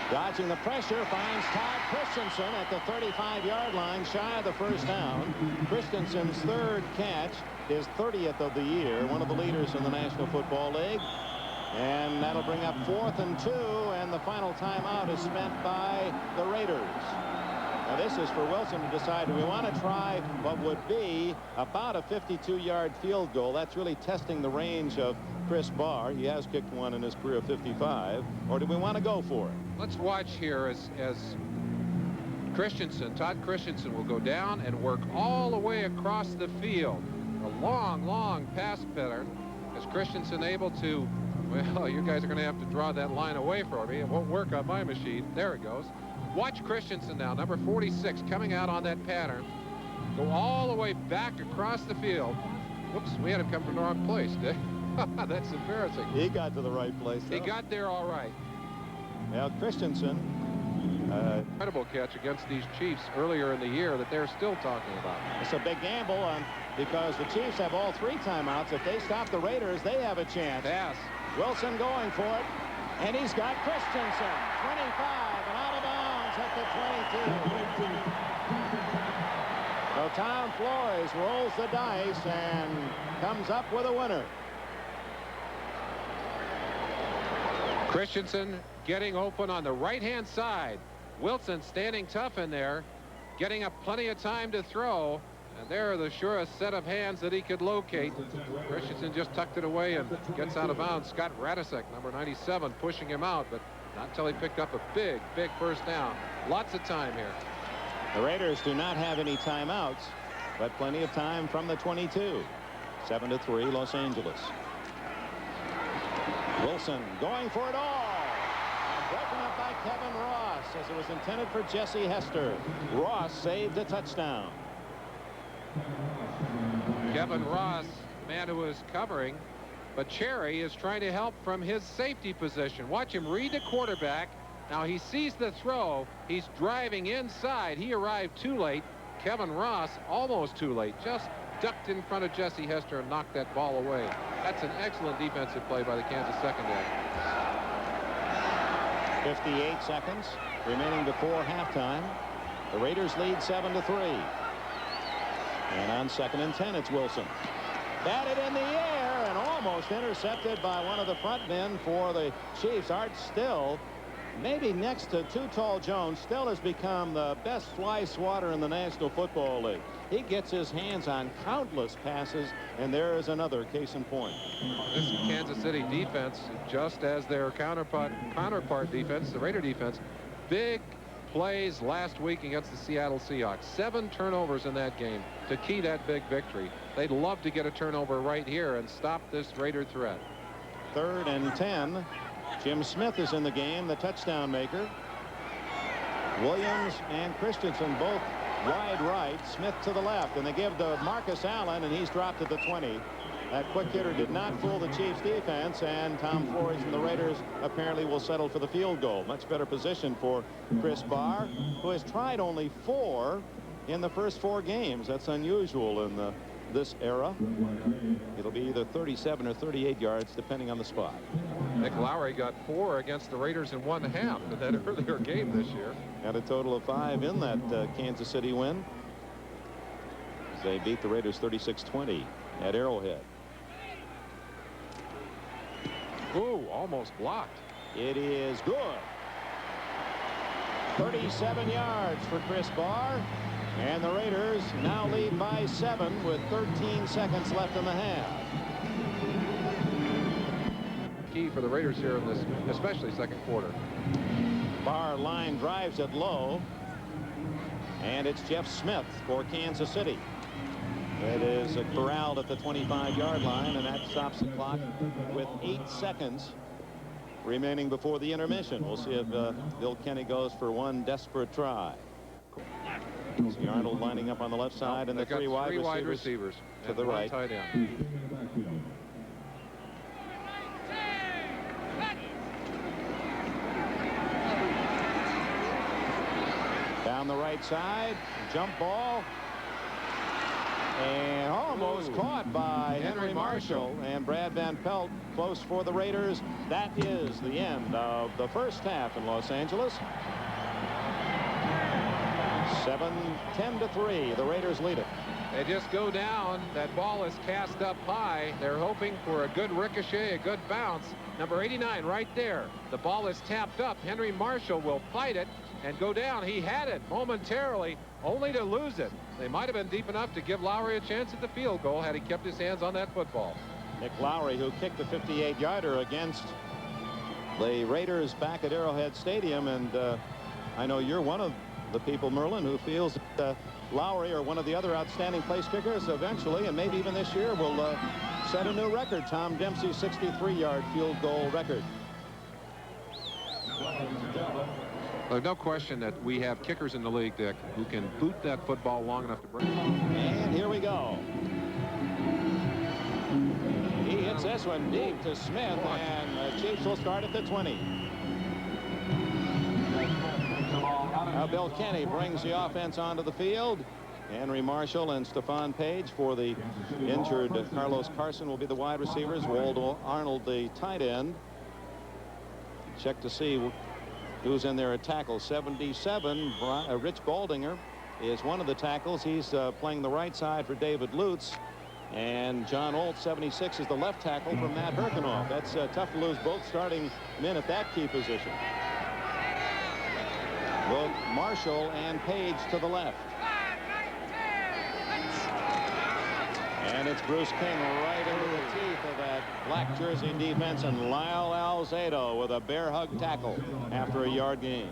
dodging the pressure, finds Todd Christensen at the 35-yard line, shy of the first down. Christensen's third catch, his 30th of the year, one of the leaders in the National Football League. And that'll bring up 4th and 2, and the final timeout is spent by the Raiders. Now this is for Wilson to decide, do we want to try what would be about a 52-yard field goal? That's really testing the range of Chris Barr. He has kicked one in his career of 55. Or do we want to go for it? Let's watch here as Christensen, Todd Christensen, will go down and work all the way across the field. A long pass pattern. Is Christensen able to, well, you guys are going to have to draw that line away for me. It won't work on my machine. There it goes. Watch Christensen now, number 46, coming out on that pattern. Go all the way back across the field. Whoops, we had him come from the wrong place, Dick. That's embarrassing. He got to the right place, though. He got there all right. Now, Christensen. Incredible catch against these Chiefs earlier in the year that they're still talking about. It's a big gamble because the Chiefs have all 3 timeouts. If they stop the Raiders, they have a chance. Pass. Wilson going for it. And he's got Christensen. 25 and out of bounds at the 22. So Tom Flores rolls the dice and comes up with a winner. Christensen getting open on the right-hand side. Wilson standing tough in there, getting up plenty of time to throw. And there are the surest set of hands that he could locate. Christensen just tucked it away and gets out of bounds. Scott Radisek, number 97, pushing him out, but not until he picked up a big first down. Lots of time here. The Raiders do not have any timeouts, but plenty of time from the 22. 7-3, Los Angeles. Wilson going for it all. And broken up by Kevin Ross as it was intended for Jesse Hester. Ross saved a touchdown. Kevin Ross, the man who was covering, but Cherry is trying to help from his safety position. Watch him read the quarterback. Now he sees the throw. He's driving inside. He arrived too late. Kevin Ross almost too late. Just ducked in front of Jesse Hester and knocked that ball away. That's an excellent defensive play by the Kansas secondary. 58 seconds remaining before halftime. The Raiders lead 7-3. And on 2nd and 10, it's Wilson. Batted in the air and almost intercepted by one of the front men for the Chiefs. Art Still, maybe next to Too Tall Jones, Still has become the best fly swatter in the National Football League. He gets his hands on countless passes, and there is another case in point. This Kansas City defense, just as their counterpart defense, the Raider defense, big plays last week against the Seattle Seahawks. 7 turnovers in that game to key that big victory. They'd love to get a turnover right here and stop this Raider threat. 3rd and 10. Jim Smith is in the game, the touchdown maker. Williams and Christensen both wide right, Smith to the left, and they give to Marcus Allen, and he's dropped at the 20. That quick hitter did not fool the Chiefs defense, and Tom Flores and the Raiders apparently will settle for the field goal. Much better position for Chris Barr, who has tried only 4 in the first 4 games. That's unusual in this era. It'll be either 37 or 38 yards depending on the spot. Nick Lowry got 4 against the Raiders in 1/2 in that earlier game this year. Got a total of 5 in that Kansas City win. They beat the Raiders 36-20 at Arrowhead. Ooh, almost blocked. It is good. 37 yards for Chris Barr. And the Raiders now lead by 7 with 13 seconds left in the half. Key for the Raiders here in this, especially second quarter. Barr line drives it low. And it's Jeff Smith for Kansas City. It is corralled at the 25-yard line, and that stops the clock with 8 seconds remaining before the intermission. We'll see if Bill Kenny goes for one desperate try. See Arnold lining up on the left side, and the three wide receivers to the right. Tight end. Down the right side, jump ball, and almost caught by Henry Marshall, and Brad Van Pelt close for the Raiders. That is the end of the first half in Los Angeles. 7-10-3. The Raiders lead it. They just go down. That ball is cast up high. They're hoping for a good ricochet, a good bounce. Number 89 right there. The ball is tapped up. Henry Marshall will fight it and go down. He had it momentarily, only to lose it. They might have been deep enough to give Lowry a chance at the field goal had he kept his hands on that football. Nick Lowry, who kicked the 58-yarder against the Raiders back at Arrowhead Stadium, and I know you're one of the people, Merlin, who feels that Lowry or one of the other outstanding place kickers eventually, and maybe even this year, will set a new record, Tom Dempsey's 63-yard field goal record. There's no question that we have kickers in the league, Dick, who can boot that football long enough to break. And here we go. He hits this one deep to Smith, and the Chiefs will start at the 20. Now Bill Kenny brings the offense onto the field. Henry Marshall and Stephon Page for the injured Carlos Carson will be the wide receivers. Waldo Arnold the tight end. Check to see who's in there at tackle. 77, Rich Baldinger is one of the tackles. He's playing the right side for David Lutz. And John Olt, 76, is the left tackle for Matt Herkenoff. That's tough to lose both starting men at that key position. Both Marshall and Page to the left. And it's Bruce King right into the teeth of that black jersey defense, and Lyle Alzado with a bear hug tackle after a yard gain.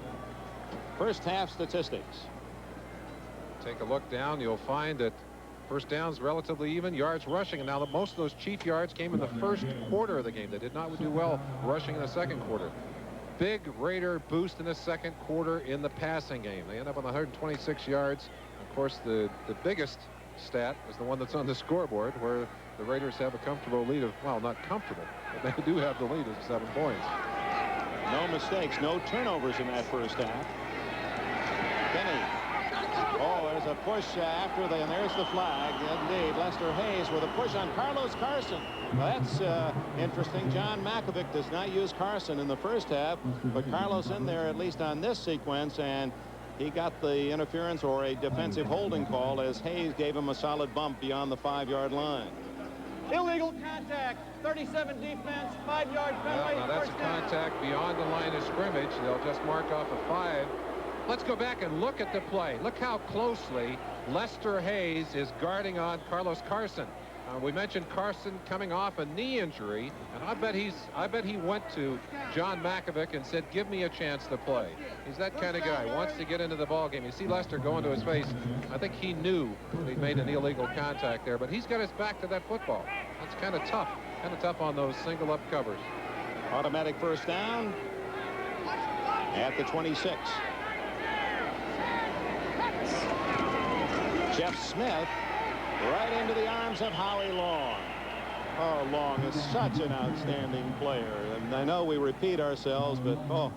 First half statistics. Take a look down. You'll find that first downs relatively even, yards rushing, and now most of those Chief yards came in the first quarter of the game. They did not do well rushing in the second quarter. Big Raider boost in the second quarter in the passing game. They end up on 126 yards. Of course, the biggest stat is the one that's on the scoreboard, where the Raiders have a comfortable lead of, well, not comfortable, but they do have the lead of 7 points. No mistakes, no turnovers in that first half. Kenny. Oh, there's a push after and there's the flag. Indeed, Lester Hayes with a push on Carlos Carson. Well, that's interesting. John Makovic does not use Carson in the first half, but Carlos in there at least on this sequence, and he got the interference or a defensive holding call as Hayes gave him a solid bump beyond the 5-yard line. Illegal contact, 37 defense, 5-yard penalty. Well, now that's a contact beyond the line of scrimmage. They'll just mark off a 5. Let's go back and look at the play. Look how closely Lester Hayes is guarding on Carlos Carson. We mentioned Carson coming off a knee injury, and I bet he went to John Makovic and said, give me a chance to play. He's that kind of guy, wants to get into the ball game. You see Lester going to his face. I think he knew he made an illegal contact there, but he's got his back to that football. That's kind of tough on those single up covers. Automatic first down at the 26. Jeff Smith right into the arms of Howie Long. Oh, Long is such an outstanding player, and I know we repeat ourselves, but oh,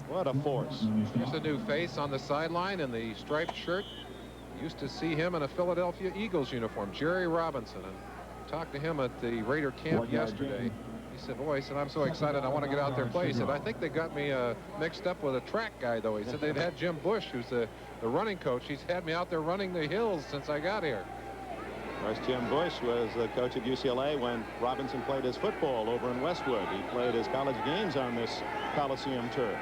what a force. Just a new face on the sideline in the striped shirt. Used to see him in a Philadelphia Eagles uniform, Jerry Robinson, and talked to him at the Raider camp yesterday. He said, boy, he said, I'm so excited I want to get out there and play. He said, I think they got me mixed up with a track guy, though. He said they've had Jim Bush, who's the running coach. He's had me out there running the hills since I got here. Of course, Jim Bush was the coach at UCLA when Robinson played his football over in Westwood. He played his college games on this Coliseum turf.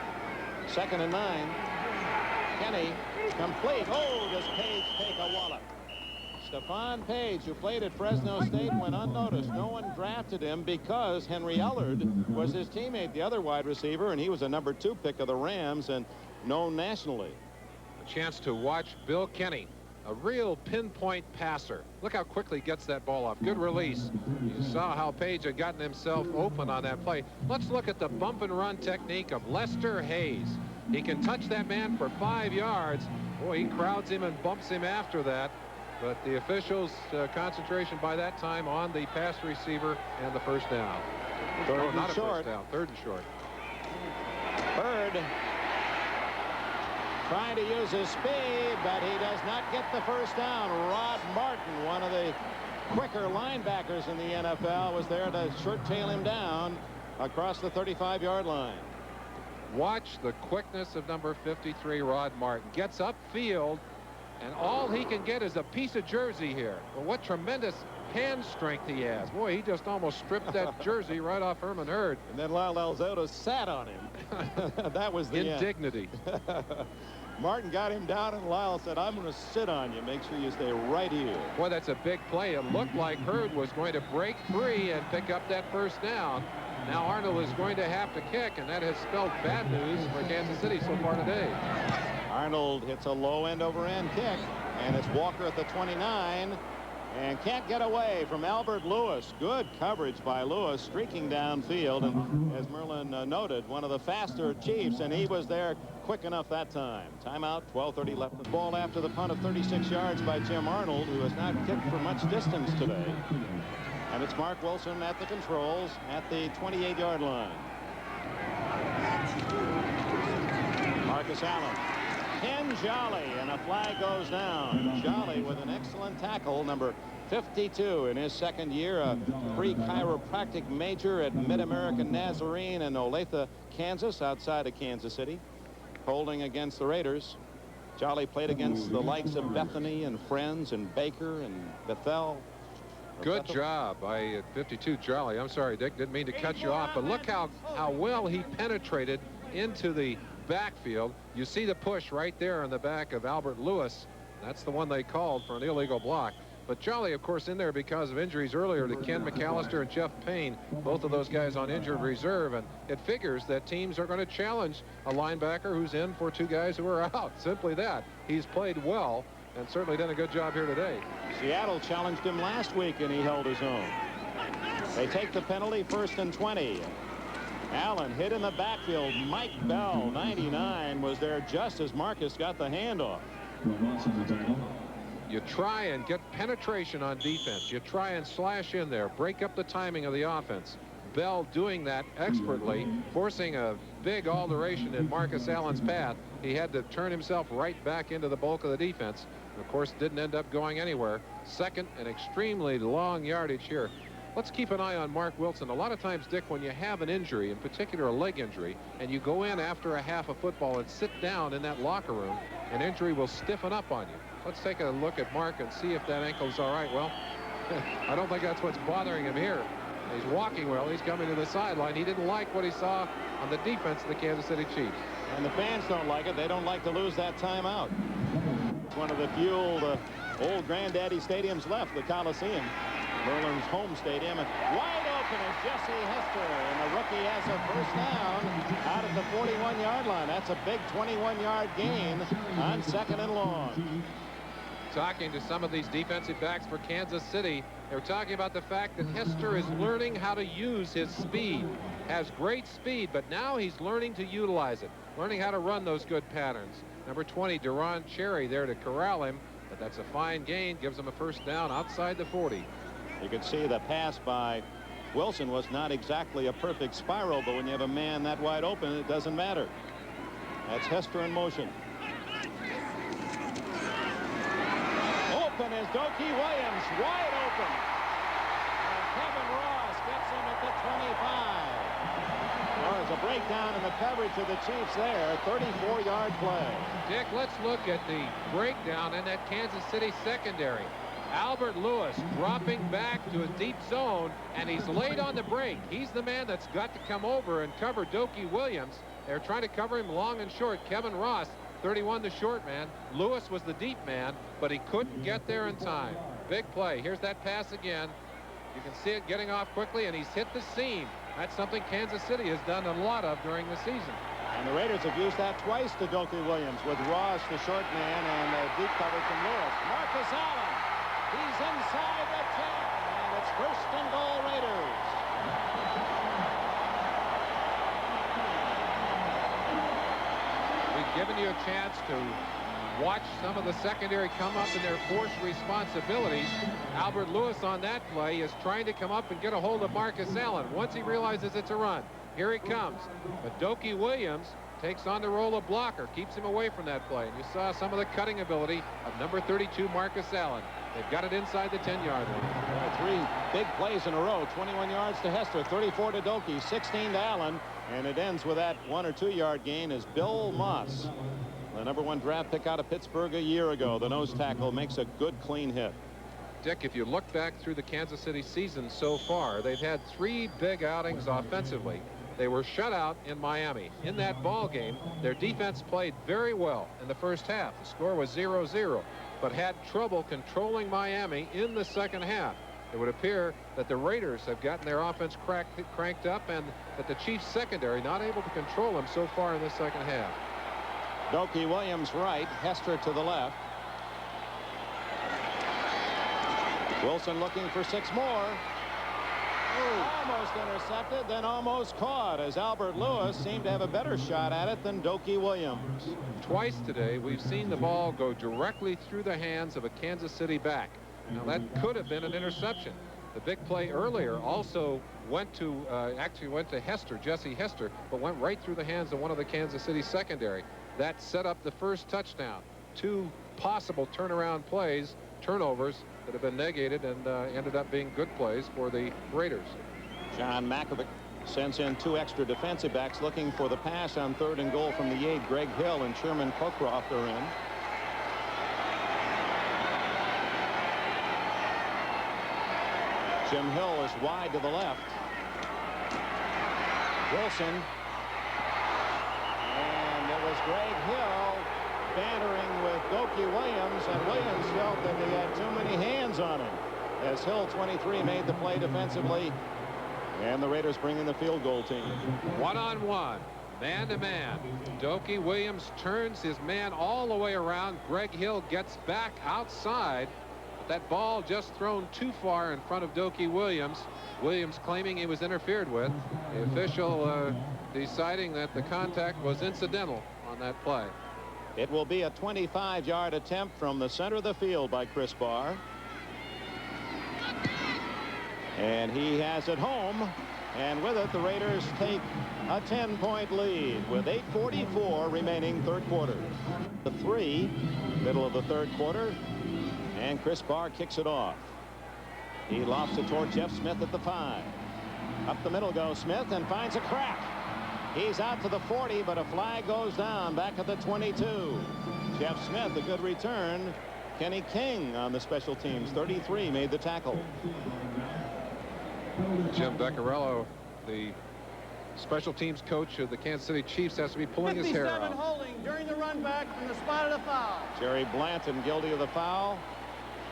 2nd and 9. Kenny, complete. Oh, does Page take a wallop? Stephon Page, who played at Fresno State, went unnoticed. No one drafted him because Henry Ellard was his teammate, the other wide receiver, and he was a #2 pick of the Rams and known nationally. A chance to watch Bill Kenny, a real pinpoint passer. Look how quickly he gets that ball off. Good release. You saw how Page had gotten himself open on that play. Let's look at the bump and run technique of Lester Hayes. He can touch that man for 5 yards. Boy, he crowds him and bumps him after that. But the officials' concentration by that time on the pass receiver and the first down. Third not and a short. first down, third and short. Bird trying to use his speed, but he does not get the first down. Rod Martin, one of the quicker linebackers in the NFL, was there to short tail him down across the 35-yard line. Watch the quickness of number 53, Rod Martin. Gets upfield, and all he can get is a piece of jersey here. Well, what tremendous hand strength he has. Boy, he just almost stripped that jersey right off Herman Hurd. And then Lyle Alzado sat on him. That was the indignity. Martin got him down, and Lyle said, I'm going to sit on you. Make sure you stay right here. Boy, that's a big play. It looked like Hurd was going to break free and pick up that first down. Now Arnold is going to have to kick, and that has spelled bad news for Kansas City so far today. Arnold hits a low end over end kick, and it's Walker at the 29 and can't get away from Albert Lewis. Good coverage by Lewis, streaking downfield, and as Merlin noted, one of the faster Chiefs, and he was there quick enough that time. Timeout, 12:30 left. The ball after the punt of 36 yards by Jim Arnold, who has not kicked for much distance today. And it's Mark Wilson at the controls at the 28-yard line. Marcus Allen. Ken Jolly, and a flag goes down. Jolly with an excellent tackle, number 52 in his second year, a pre-chiropractic major at Mid-American Nazarene in Olathe, Kansas, outside of Kansas City, holding against the Raiders. Jolly played against the likes of Bethany and Friends and Baker and Bethel. Good job by 52 Jolly. I'm sorry, Dick, didn't mean to cut you off, but look how well he penetrated into the backfield. You see the push right there on the back of Albert Lewis. That's the one they called for an illegal block. But Jolly, of course, in there because of injuries earlier to Ken McAllister and Jeff Payne, both of those guys on injured reserve, and it figures that teams are going to challenge a linebacker who's in for 2 guys who are out. Simply that. He's played well and certainly done a good job here today. Seattle challenged him last week, and he held his own. They take the penalty, 1st and 20. Allen hit in the backfield. Mike Bell, 99, was there just as Marcus got the handoff. You try and get penetration on defense. You try and slash in there, break up the timing of the offense. Bell doing that expertly, forcing a big alteration in Marcus Allen's path. He had to turn himself right back into the bulk of the defense. Of course, didn't end up going anywhere. Second and extremely long yardage here. Let's keep an eye on Mark Wilson. A lot of times, Dick, when you have an injury, in particular a leg injury, and you go in after a half of football and sit down in that locker room, an injury will stiffen up on you. Let's take a look at Mark and see if that ankle's all right. Well, I don't think that's what's bothering him here. He's walking well. He's coming to the sideline. He didn't like what he saw on the defense of the Kansas City Chiefs. And the fans don't like it. They don't like to lose that timeout. It's one of the few old granddaddy stadiums left, the Coliseum. Merlin's home stadium, and wide open is Jesse Hester, and the rookie has a first down out at the 41-yard line. That's a big 21-yard gain on 2nd and long. Talking to some of these defensive backs for Kansas City, they were talking about the fact that Hester is learning how to use his speed. Has great speed, but now he's learning to utilize it, learning how to run those good patterns. Number 20, Deron Cherry, there to corral him, but that's a fine gain, gives him a first down outside the 40. You can see the pass by Wilson was not exactly a perfect spiral, but when you have a man that wide open, it doesn't matter. That's Hester in motion. Open is Doki Williams, wide open. And Kevin Ross gets him at the 25. There's a breakdown in the coverage of the Chiefs there. 34-yard play. Dick, let's look at the breakdown in that Kansas City secondary. Albert Lewis dropping back to a deep zone, and he's late on the break. He's the man that's got to come over and cover Doki Williams. They're trying to cover him long and short. Kevin Ross 31, the short man. Lewis was the deep man, but he couldn't get there in time. Big play. Here's that pass again. You can see it getting off quickly, and he's hit the seam. That's something Kansas City has done a lot of during the season. And the Raiders have used that twice to Dokie Williams, with Ross, the short man, and deep coverage from Lewis. Marcus Allen, he's inside the 10, and it's first and goal Raiders. We've given you a chance to watch some of the secondary come up in their forced responsibilities. Albert Lewis on that play is trying to come up and get a hold of Marcus Allen. Once he realizes it's a run, here he comes. But Dokie Williams takes on the role of blocker, keeps him away from that play. And you saw some of the cutting ability of number 32, Marcus Allen. They've got it inside the 10-yard line. 3 big plays in a row. 21 yards to Hester, 34 to Dokie, 16 to Allen. And it ends with that 1 or 2 yard gain as Bill Moss, the #1 draft pick out of Pittsburgh a year ago, the nose tackle, makes a good clean hit. Dick, if you look back through the Kansas City season so far, they've had 3 big outings offensively. They were shut out in Miami. In that ball game, their defense played very well in the first half. The score was 0-0, but had trouble controlling Miami in the second half. It would appear that the Raiders have gotten their offense cranked up, and that the Chiefs secondary not able to control them so far in the second half. Dokie Williams right, Hester to the left. Wilson looking for 6 more. Almost intercepted, then almost caught, as Albert Lewis seemed to have a better shot at it than Dokie Williams. Twice today we've seen the ball go directly through the hands of a Kansas City back. Now that could have been an interception. The big play earlier also went to actually went to Hester, Jesse Hester, but went right through the hands of one of the Kansas City secondary. That set up the first touchdown. 2 possible turnaround plays, turnovers that have been negated, and ended up being good plays for the Raiders. John Makovic sends in 2 extra defensive backs looking for the pass on 3rd and goal from the 8. Greg Hill and Sherman Cockcroft are in. Jim Hill is wide to the left. Wilson. And it was Greg Hill bantering with Dokie Williams, and Williams felt that he had too many hands on him, as Hill, 23, made the play defensively, and the Raiders bring in the field goal team. 1-on-1, man-to-man. Dokie Williams turns his man all the way around. Greg Hill gets back outside, but that ball just thrown too far in front of Dokie Williams. Williams claiming he was interfered with. The official deciding that the contact was incidental on that play. It will be a 25-yard attempt from the center of the field by Chris Barr. And he has it home. And with it, the Raiders take a 10-point lead with 8:44 remaining third quarter. The 3, middle of the third quarter. And Chris Barr kicks it off. He lofts it toward Jeff Smith at the 5. Up the middle goes Smith and finds a crack. He's out to the 40, but a flag goes down back at the 22. Jeff Smith, a good return. Kenny King on the special teams, 33, made the tackle. Jim Beccarello, the special teams coach of the Kansas City Chiefs, has to be pulling his hair out. 57 holding during the run back from the spot of the foul. Jerry Blanton guilty of the foul.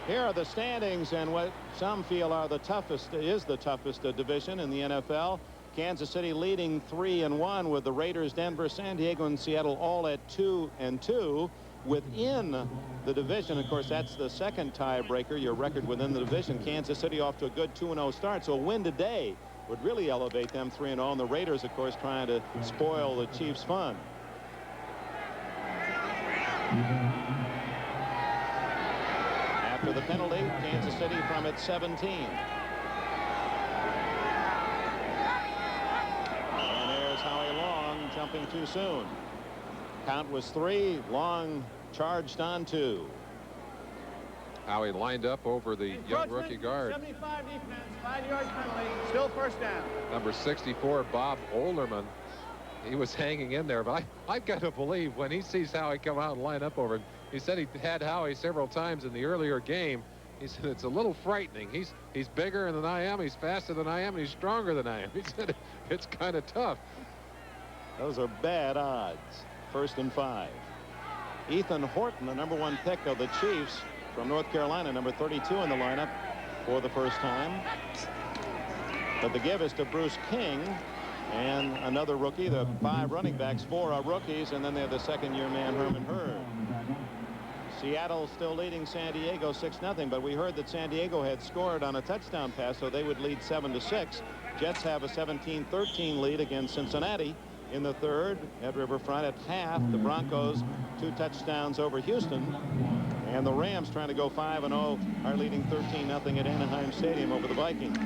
Here are the standings, and what some feel are the toughest, is the toughest division in the NFL. Kansas City leading 3-1, with the Raiders, Denver, San Diego, and Seattle all at 2-2. Within the division, of course, that's the second tiebreaker, your record within the division. Kansas City off to a good 2-0 start, so a win today would really elevate them 3-0. And the Raiders, of course, trying to spoil the Chiefs' fun. After the penalty, Kansas City from its 17. And there's Howie Long jumping too soon. Count was 3. Long charged on 2. Howie lined up over the young rookie guard. 75 defense, 5-yard penalty, still first down. Number 64, Bob Olderman. He was hanging in there, but I've got to believe when he sees Howie come out and line up over him. He said he had Howie several times in the earlier game. He said it's a little frightening. He's bigger than I am, he's faster than I am, and he's stronger than I am. He said it's kind of tough. Those are bad odds. 1st and 5. Ethan Horton, the #1 pick of the Chiefs from North Carolina, number 32 in the lineup for the first time. But the give is to Bruce King and another rookie. The 5 running backs, 4 are rookies, and then they have the second-year man Herman Hurd. Seattle still leading San Diego 6-0, but we heard that San Diego had scored on a touchdown pass, so they would lead 7-6. Jets have a 17-13 lead against Cincinnati in the third at Riverfront. At half, the Broncos 2 touchdowns over Houston, and the Rams, trying to go 5-0, are leading 13-0 at Anaheim Stadium over the Vikings.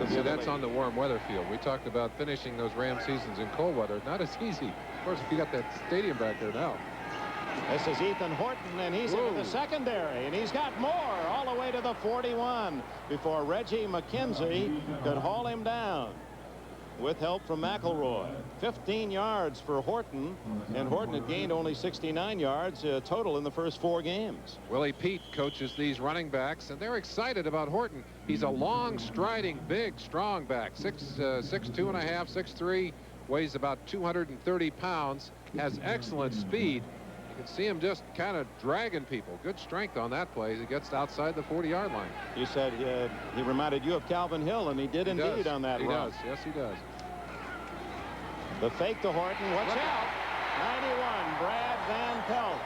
So that's on the warm weather field. We talked about finishing those Ram seasons in cold weather. Not as easy. Of course, we got that stadium back there now. This is Ethan Horton, and he's into the secondary, and he's got more all the way to the 41 before Reggie McKenzie could haul him down with help from McElroy. 15 yards for Horton, and Horton had gained only 69 yards total in the first 4 games. Willie Pete coaches these running backs, and they're excited about Horton. He's a long, striding, big, strong back. 6'2.5", 6'3", weighs about 230 pounds, has excellent speed. You can see him just kind of dragging people. Good strength on that play. He gets outside the 40-yard line. You said he reminded you of Calvin Hill, and he did indeed on that run. He does. Yes, he does. The fake to Horton. Watch out. 91, Brad Van Pelt.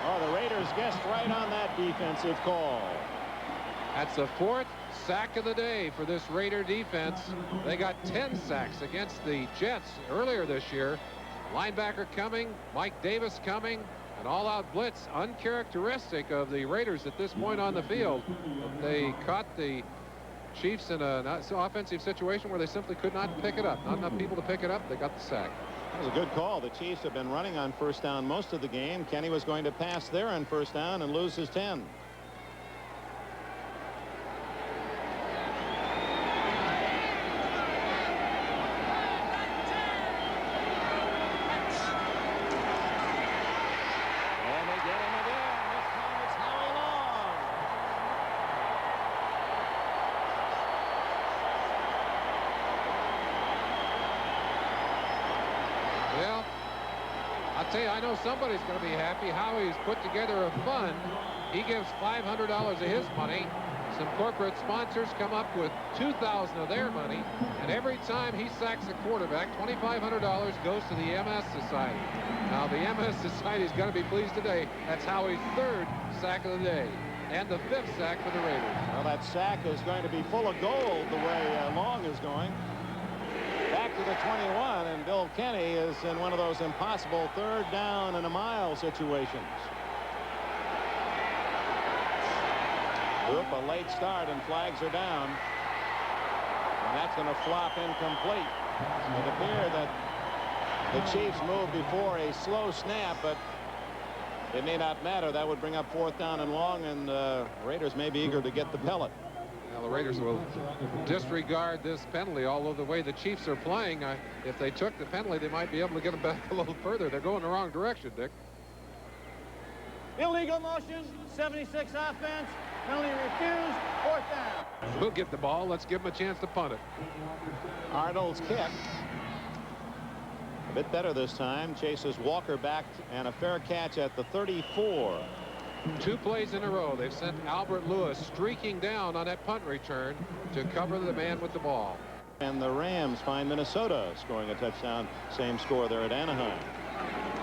Oh, the Raiders guessed right on that defensive call. That's the 4th sack of the day for this Raider defense. They got 10 sacks against the Jets earlier this year. Linebacker coming, Mike Davis coming, an all-out blitz, uncharacteristic of the Raiders at this point on the field. They caught the Chiefs in an offensive situation where they simply could not pick it up. Not enough people to pick it up. They got the sack. That was a good call. The Chiefs have been running on first down most of the game. Kenny was going to pass there on first down and lose his 10. I know somebody's going to be happy. Howie's put together a fund. He gives $500 of his money. Some corporate sponsors come up with $2,000 of their money, and every time he sacks a quarterback, $2,500 goes to the MS Society. Now the MS Society's going to be pleased today. That's Howie's 3rd sack of the day, and the 5th sack for the Raiders. Well, that sack is going to be full of gold the way Long is going. Back to the 21, and Bill Kenny is in one of those impossible 3rd down and a mile situations. Oop, a late start, and flags are down. And that's going to flop incomplete. It appeared that the Chiefs moved before a slow snap, but it may not matter. That would bring up 4th down and long, and Raiders may be eager to get the pellet. Well, the Raiders will disregard this penalty, although the way the Chiefs are playing, if they took the penalty, they might be able to get them back a little further. They're going the wrong direction, Dick. Illegal motion, 76 offense, penalty refused, 4th down. We'll get the ball. Let's give them a chance to punt it. Arnold's kick. A bit better this time. Chases Walker back, and a fair catch at the 34. 2 plays in a row. They've sent Albert Lewis streaking down on that punt return to cover the man with the ball. And the Rams find Minnesota scoring a touchdown. Same score there at Anaheim.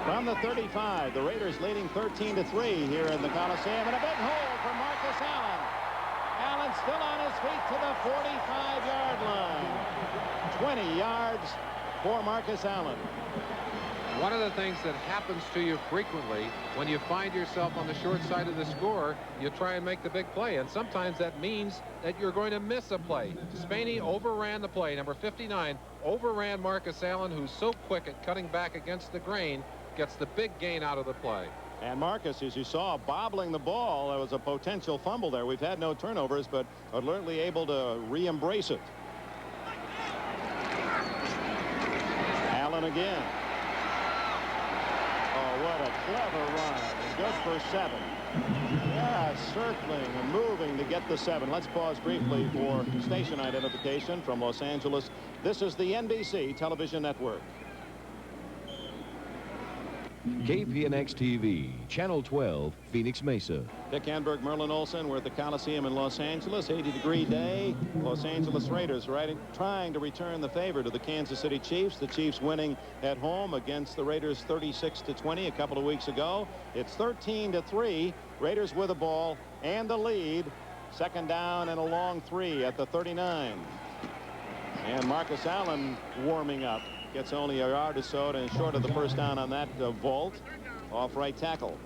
From the 35, the Raiders leading 13-3 here in the Coliseum, and a big hole for Marcus Allen. Allen still on his feet to the 45-yard line. 20 yards for Marcus Allen. One of the things that happens to you frequently when you find yourself on the short side of the score, you try and make the big play, and sometimes that means that you're going to miss a play. Spaney overran the play. Number 59 overran Marcus Allen, who's so quick at cutting back against the grain, gets the big gain out of the play. And Marcus, as you saw, bobbling the ball. There was a potential fumble there. We've had no turnovers, but alertly able to re-embrace it. Allen again. Oh, what a clever run. Good for 7. Yeah, circling and moving to get the 7. Let's pause briefly for station identification from Los Angeles. This is the NBC television network. KPNX TV, Channel 12, Phoenix Mesa. Dick Enberg, Merlin Olsen. We're at the Coliseum in Los Angeles. 80-degree day. Los Angeles Raiders trying to return the favor to the Kansas City Chiefs. The Chiefs winning at home against the Raiders 36-20 a couple of weeks ago. It's 13-3. Raiders with the ball and the lead. Second down and a long 3 at the 39. And Marcus Allen warming up. Gets only a yard or so and short of the first down on that vault off right tackle.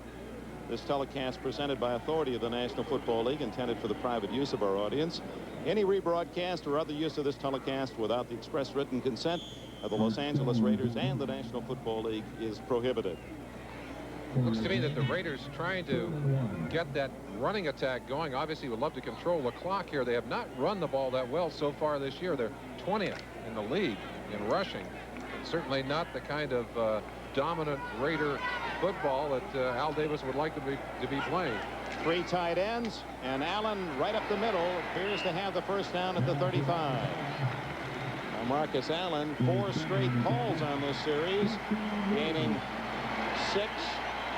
This telecast presented by authority of the National Football League, intended for the private use of our audience. Any rebroadcast or other use of this telecast without the express written consent of the Los Angeles Raiders and the National Football League is prohibited. Looks to me that the Raiders trying to get that running attack going. Obviously would love to control the clock here. They have not run the ball that well so far this year. They're 20th in the league in rushing. Certainly not the kind of dominant Raider football that Al Davis would like to be playing. 3 tight ends, and Allen right up the middle appears to have the first down at the 35. Now Marcus Allen, 4 straight calls on this series, gaining 6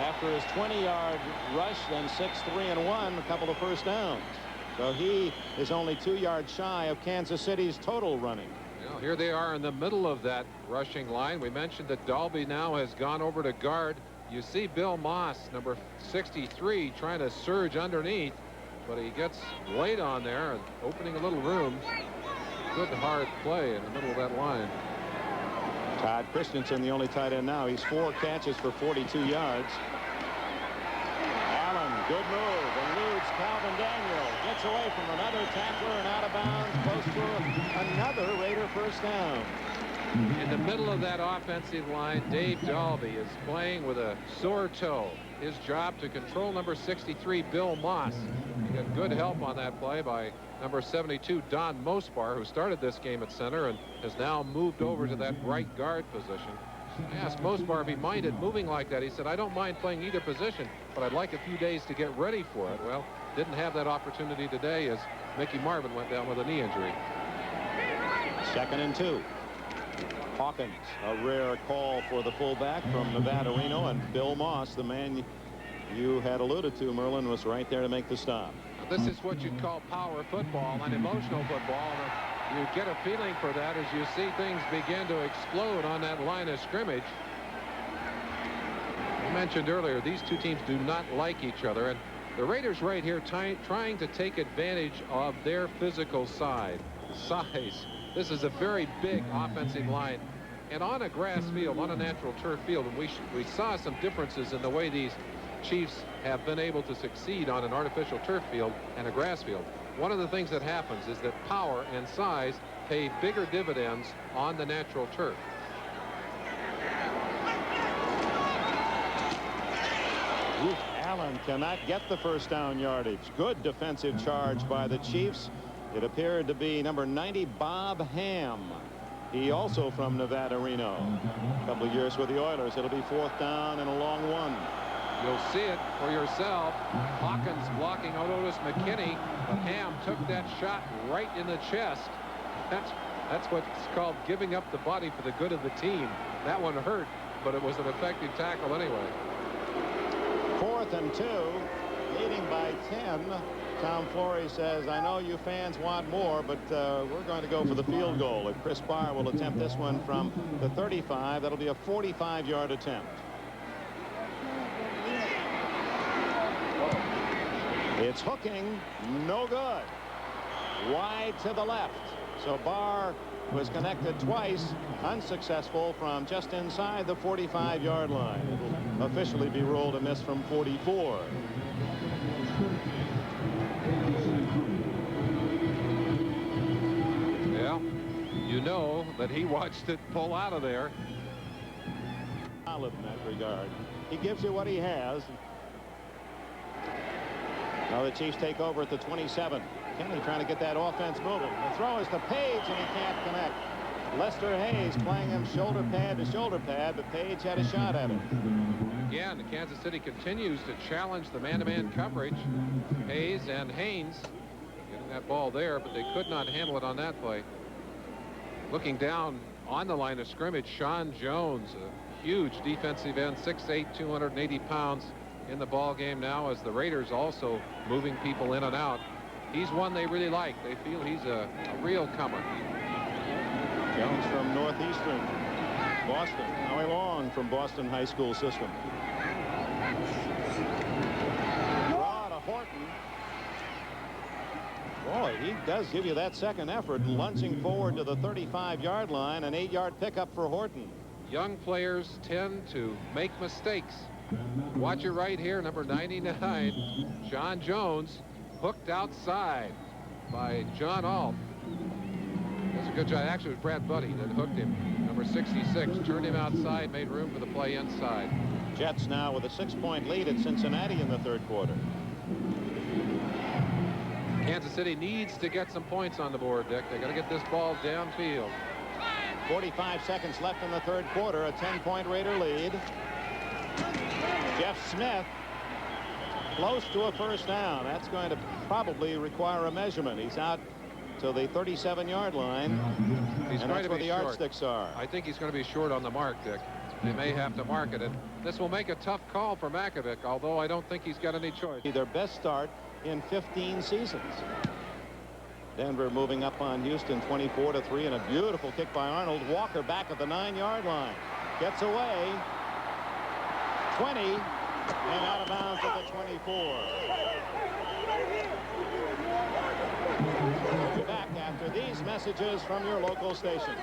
after his 20-yard rush, then 6, 3, and 1, a couple of first downs. So he is only 2 yards shy of Kansas City's total running. Well, here they are in the middle of that rushing line. We mentioned that Dalby now has gone over to guard. You see Bill Moss, number 63, trying to surge underneath, but he gets laid on there and opening a little room. Good hard play in the middle of that line. Todd Christensen, the only tight end now. He's 4 catches for 42 yards. Allen, good move, eludes Calvin Daniel. Gets away from another tackler and out of bounds, close to another Raider first down. In the middle of that offensive line, Dave Dalby is playing with a sore toe. His job to control number 63, Bill Moss. He got good help on that play by number 72, Don Mospar, who started this game at center and has now moved over to that right guard position. I asked Mospar if he minded moving like that. He said, I don't mind playing either position, but I'd like a few days to get ready for it. Well, didn't have that opportunity today as Mickey Marvin went down with a knee injury. 2nd and 2. Hawkins, a rare call for the fullback from Nevada Reno, and Bill Moss, the man you had alluded to, Merlin, was right there to make the stop. This is what you'd call power football and emotional football. You get a feeling for that as you see things begin to explode on that line of scrimmage. I mentioned earlier, these two teams do not like each other, and the Raiders right here trying to take advantage of their physical size. This is a very big offensive line, and on a grass field, on a natural turf field, and we saw some differences in the way these Chiefs have been able to succeed on an artificial turf field and a grass field. One of the things that happens is that power and size pay bigger dividends on the natural turf. Allen cannot get the first down yardage. Good defensive charge by the Chiefs. It appeared to be number 90, Bob Ham. He also from Nevada Reno. A couple of years with the Oilers. It'll be 4th down and a long 1. You'll see it for yourself. Hawkins blocking Otis McKinney, but Ham took that shot right in the chest. That's what's called giving up the body for the good of the team. That one hurt, but it was an effective tackle anyway. 4th and 2, leading by 10. Tom Flory says, I know you fans want more, but we're going to go for the field goal. And Chris Barr will attempt this one from the 35. That'll be a 45-yard attempt. It's hooking, no good. Wide to the left. So Barr was connected twice, unsuccessful from just inside the 45-yard line. It will officially be ruled a miss from 44. Yeah, you know that he watched it pull out of there. Solid in that regard. He gives you what he has. Now the Chiefs take over at the 27. Kenny trying to get that offense moving. The throw is to Page, and he can't connect. Lester Hayes playing him shoulder pad to shoulder pad, but Page had a shot at him. Again, Kansas City continues to challenge the man-to-man coverage. Hayes and Haynes getting that ball there, but they could not handle it on that play. Looking down on the line of scrimmage, Sean Jones, a huge defensive end, 6'8", 280 pounds in the ball game now, as the Raiders also moving people in and out. He's one they really like. They feel he's a real comer. Jones from Northeastern Boston. Howie Long from Boston High School system. Draw to Horton. Boy, he does give you that second effort, lunging forward to the 35-yard line. An 8-yard pickup for Horton. Young players tend to make mistakes. Watch it right here, number 99, John Jones, hooked outside by John Alt. That's a good job. Actually, it was Brad Buddy that hooked him. Number 66 turned him outside, made room for the play inside. Jets now with a 6-point lead at Cincinnati in the third quarter. Kansas City needs to get some points on the board, Dick. They got to get this ball downfield. 45 seconds left in the third quarter. A 10-point Raider lead. Jeff Smith close to a first down. That's going to probably require a measurement. He's out to the 37-yard line. He's and going that's to where be the short. yardsticks are. I think he's going to be short on the mark, Dick. They may have to market it. This will make a tough call for Makovic, although I don't think he's got any choice. Their best start in 15 seasons. Denver moving up on Houston 24-3, and a beautiful kick by Arnold. Walker back at the 9-yard line. Gets away. 20 and out of bounds at the 24. We'll be back after these messages from your local station.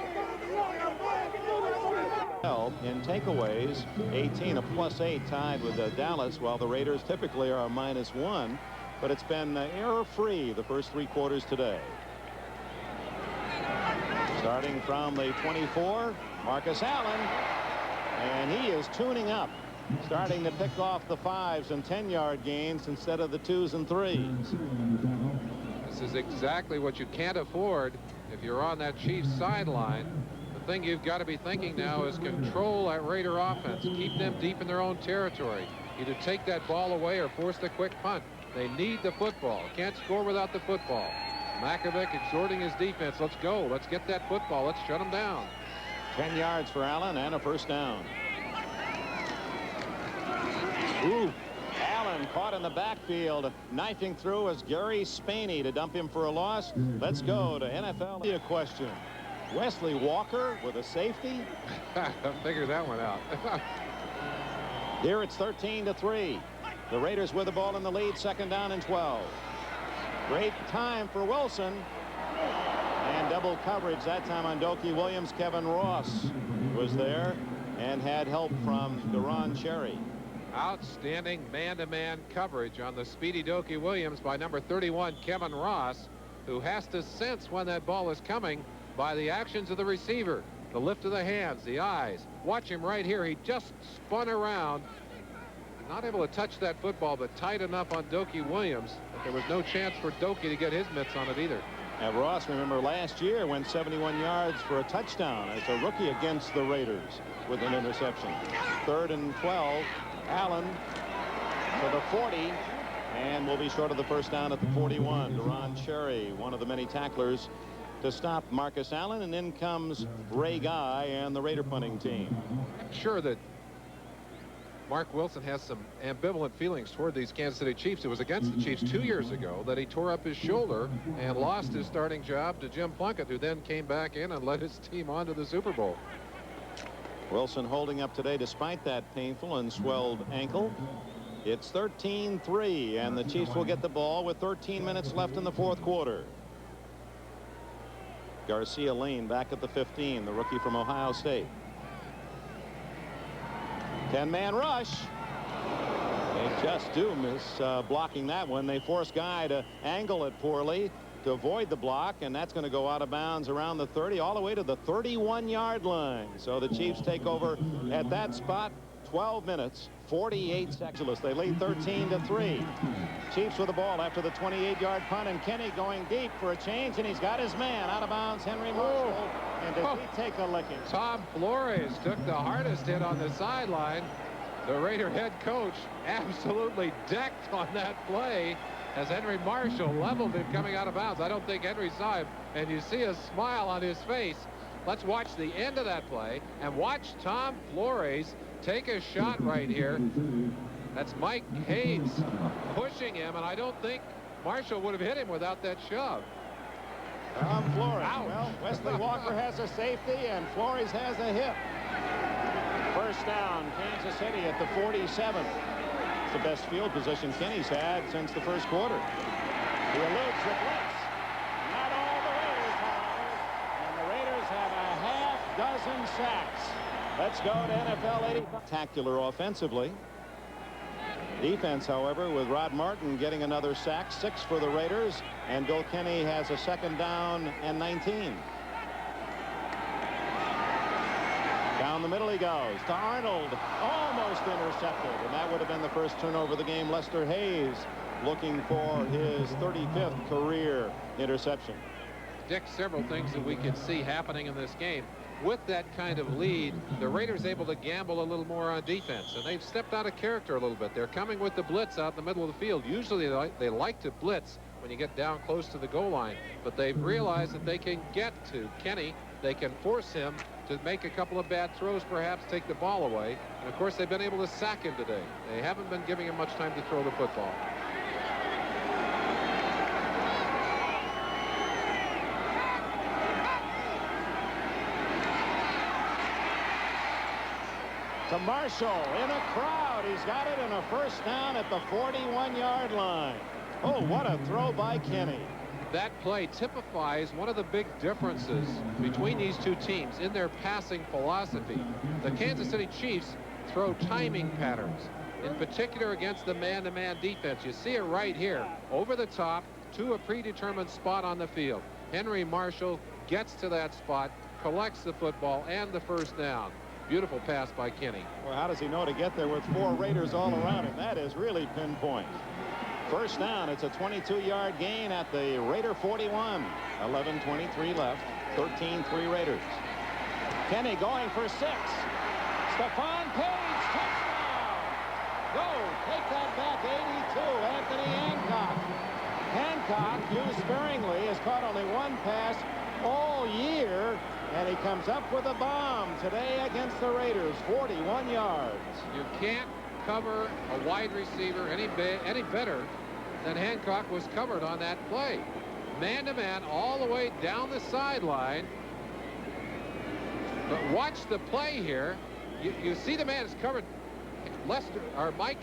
In takeaways, 18, a +8, tied with Dallas, while the Raiders typically are a -1. But it's been error-free the first 3 quarters today. Starting from the 24, Marcus Allen, and he is tuning up, starting to pick off the 5s and 10-yard gains instead of the 2s and 3s. This is exactly what you can't afford if you're on that Chiefs sideline. The thing you've got to be thinking now is control that Raider offense. Keep them deep in their own territory. Either take that ball away or force the quick punt. They need the football. Can't score without the football. Makovic exhorting his defense. Let's go. Let's get that football. Let's shut them down. 10 yards for Allen and a first down. Ooh. Allen caught in the backfield, knifing through as Gary Spaney to dump him for a loss. Let's go to NFL. A question. Wesley Walker with a safety. Figure that one out. Here it's 13-3. The Raiders with the ball in the lead, 2nd down and 12. Great time for Wilson. And double coverage that time on Dokie Williams. Kevin Ross was there and had help from Deron Cherry. Outstanding man-to-man coverage on the speedy Dokie Williams by number 31, Kevin Ross, who has to sense when that ball is coming by the actions of the receiver, the lift of the hands, the eyes. Watch him right here. He just spun around. Not able to touch that football, but tight enough on Dokie Williams that there was no chance for Dokie to get his mitts on it either. And Ross, remember, last year went 71 yards for a touchdown as a rookie against the Raiders with an interception. 3rd and 12. Allen to the 40 and will be short of the first down at the 41. Deron Cherry, one of the many tacklers to stop Marcus Allen, and in comes Ray Guy and the Raider punting team. I'm sure that Mark Wilson has some ambivalent feelings toward these Kansas City Chiefs. It was against the Chiefs 2 years ago that he tore up his shoulder and lost his starting job to Jim Plunkett, who then came back in and led his team on to the Super Bowl. Wilson holding up today despite that painful and swelled ankle. It's 13-3, and the Chiefs will get the ball with 13 minutes left in the 4th quarter. Garcia Lane back at the 15, the rookie from Ohio State. 10-man rush. They just do miss blocking that one. They force Guy to angle it poorly to avoid the block, and that's going to go out of bounds around the 30 all the way to the 31-yard line. So the Chiefs take over at that spot. 12 minutes 48 seconds. They lead 13-3. Chiefs with the ball after the 28-yard punt, and Kenny going deep for a change, and he's got his man out of bounds. Henry Marshall. And does he take a licking? Tom Flores took the hardest hit on the sideline. The Raider head coach absolutely decked on that play as Henry Marshall leveled him coming out of bounds. I don't think Henry saw him, and you see a smile on his face Let's watch the end of that play and watch Tom Flores take a shot right here. That's Mike Haynes pushing him, and I don't think Marshall would have hit him without that shove. Tom Flores. Ouch. Well, Wesley Walker has a safety, and Flores has a hit. First down, Kansas City at the 47. It's the best field position Kenny's had since the first quarter. He eludes the blitz. Not all the Raiders, however. And the Raiders have a half-dozen sacks. Let's go to NFL 85. Spectacular offensively. Defense, however, with Rod Martin getting another sack, 6 for the Raiders, and Bill Kenny has a second down and 19. Down the middle he goes to Arnold, almost intercepted, and that would have been the first turnover of the game. Lester Hayes looking for his 35th career interception. Dick, several things that we could see happening in this game. With that kind of lead, the Raiders able to gamble a little more on defense, and they've stepped out of character a little bit. They're coming with the blitz out in the middle of the field. Usually they like to blitz when you get down close to the goal line, but they've realized that they can get to Kenny. They can force him to make a couple of bad throws, perhaps take the ball away. And of course, they've been able to sack him today. They haven't been giving him much time to throw the football. To Marshall in a crowd. He's got it in a first down at the 41-yard line. Oh, what a throw by Kenny. That play typifies one of the big differences between these two teams in their passing philosophy. The Kansas City Chiefs throw timing patterns, in particular against the man-to-man defense. You see it right here, over the top to a predetermined spot on the field. Henry Marshall gets to that spot, collects the football and the first down. Beautiful pass by Kenny. Well, how does he know to get there with 4 Raiders all around him? That is really pinpoint. First down, it's a 22-yard gain at the Raider 41. 11:23 left, 13-3 Raiders. Kenny going for 6. Stephon Page, touchdown! Go, take that back, 82, Anthony Hancock. Hancock, used sparingly, has caught only 1 pass all year, and he comes up with a bomb today against the Raiders, 41 yards. You can't cover a wide receiver any better than Hancock was covered on that play. Man-to-man all the way down the sideline. But watch the play here. You see the man is covered. Lester, or Mike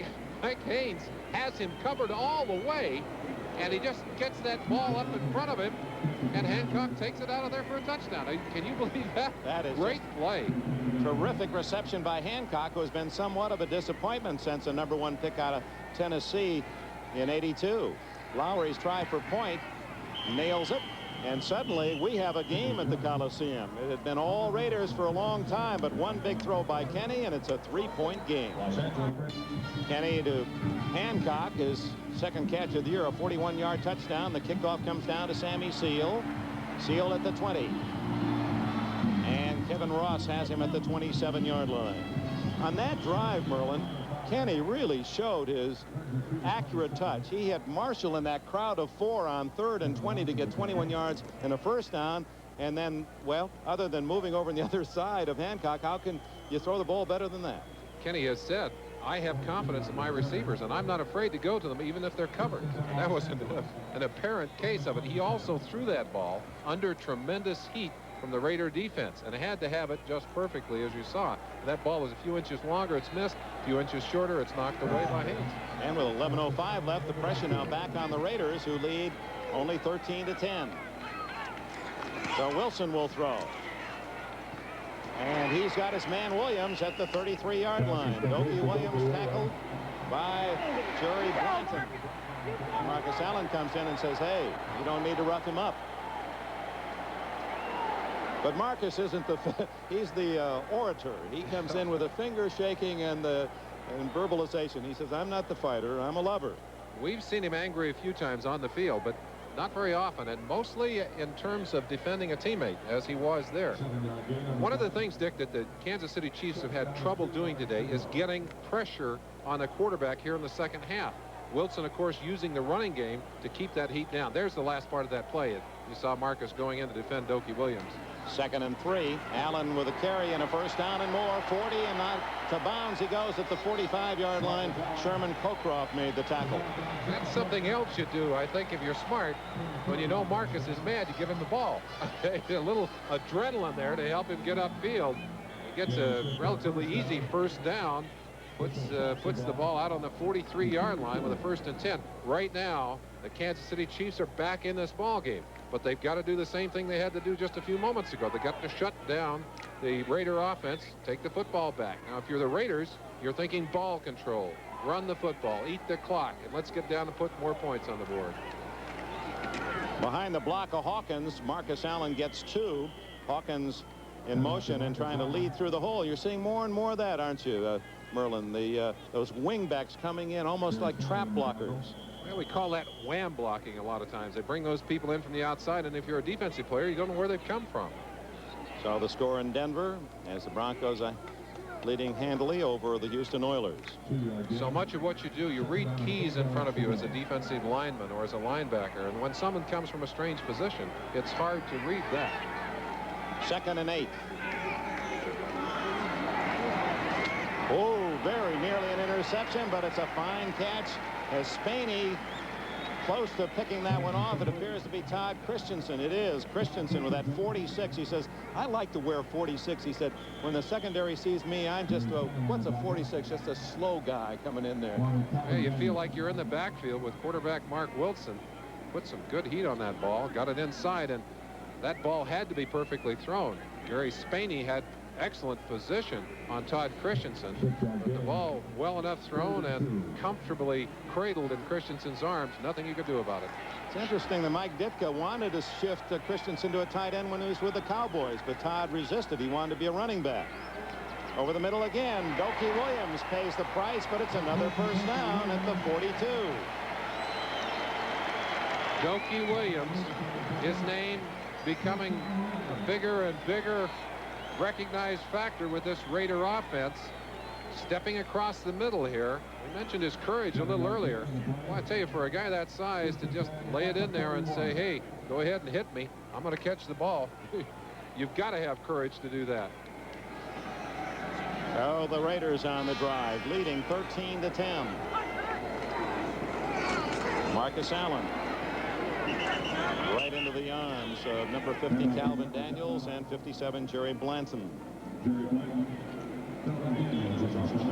Haynes has him covered all the way, and he just gets that ball up in front of him, and Hancock takes it out of there for a touchdown. Can you believe that? That is great play. Terrific reception by Hancock, who has been somewhat of a disappointment since a #1 pick out of Tennessee in '82. Lowry's try for point, nails it, and suddenly we have a game at the Coliseum. It had been all Raiders for a long time, but one big throw by Kenny, and it's a 3-point game. Kenny to Hancock, his second catch of the year, a 41-yard touchdown. The kickoff comes down to Sammy Seal. Seal at the 20. And Kevin Ross has him at the 27-yard line. On that drive, Merlin, Kenny really showed his accurate touch. He had Marshall in that crowd of 4 on 3rd and 20 to get 21 yards and a first down. And then, well, other than moving over on the other side of Hancock, how can you throw the ball better than that? Kenny has said, I have confidence in my receivers, and I'm not afraid to go to them even if they're covered. That was an apparent case of it. He also threw that ball under tremendous heat from the Raider defense, and had to have it just perfectly, as you saw. That ball was a few inches longer, it's missed. A few inches shorter, it's knocked away by Haynes. And with 11:05 left, the pressure now back on the Raiders, who lead only 13-10. So Wilson will throw. And he's got his man Williams at the 33-yard line. Dokie Williams tackled by Jerry Blanton. And Marcus Allen comes in and says, hey, you don't need to rough him up. But Marcus isn't he's the orator. He comes in with a finger shaking and verbalization. He says, I'm not the fighter, I'm a lover. We've seen him angry a few times on the field, but not very often, and mostly in terms of defending a teammate, as he was there. One of the things, Dick, that the Kansas City Chiefs have had trouble doing today is getting pressure on the quarterback here in the second half. Wilson, of course, using the running game to keep that heat down. There's the last part of that play. You saw Marcus going in to defend Dokie Williams. 2nd and 3. Allen with a carry and a first down and more. 40 and not to bounds. He goes at the 45-yard line. Sherman Cockcroft made the tackle. That's something else you do, I think, if you're smart. When you know Marcus is mad, you give him the ball. Okay, a little adrenaline there to help him get upfield. He gets a relatively easy first down. Puts the ball out on the 43-yard line with a 1st and 10. Right now, the Kansas City Chiefs are back in this ball game, but they've got to do the same thing they had to do just a few moments ago. They got to shut down the Raider offense, take the football back. Now, if you're the Raiders, you're thinking ball control, run the football, eat the clock, and let's get down and put more points on the board. Behind the block of Hawkins, Marcus Allen gets 2. Hawkins in motion and trying to lead through the hole. You're seeing more and more of that, aren't you, Merlin? Those wing backs coming in almost like trap blockers. Well, we call that wham blocking a lot of times. They bring those people in from the outside, and if you're a defensive player, you don't know where they've come from. So the score in Denver as the Broncos leading handily over the Houston Oilers. So much of what you do, you read keys in front of you as a defensive lineman or as a linebacker, and when someone comes from a strange position, it's hard to read that. 2nd and 8. Oh, very nearly an interception, but it's a fine catch as Spaney close to picking that one off. It appears to be Todd Christensen. It is Christensen with that 46. He says, I like to wear 46. He said, when the secondary sees me, I'm just what's a 46? Just a slow guy coming in there. Yeah, you feel like you're in the backfield with quarterback Mark Wilson. Put some good heat on that ball, got it inside, and that ball had to be perfectly thrown. Gary Spaney had excellent position on Todd Christensen, but the ball well enough thrown and comfortably cradled in Christensen's arms. Nothing you could do about it. It's interesting that Mike Ditka wanted to shift Christensen to a tight end when he was with the Cowboys, but Todd resisted. He wanted to be a running back. Over the middle again, Doki Williams pays the price, but it's another first down at the 42. Doki Williams, his name becoming a bigger and bigger recognized factor with this Raider offense. Stepping across the middle here. We mentioned his courage a little earlier. Well, I tell you, for a guy that size to just lay it in there and say, hey, go ahead and hit me, I'm going to catch the ball. You've got to have courage to do that. Oh, the Raiders on the drive, leading 13-10. Marcus Allen right into the arms of number 50 Calvin Daniels and 57 Jerry Blanton.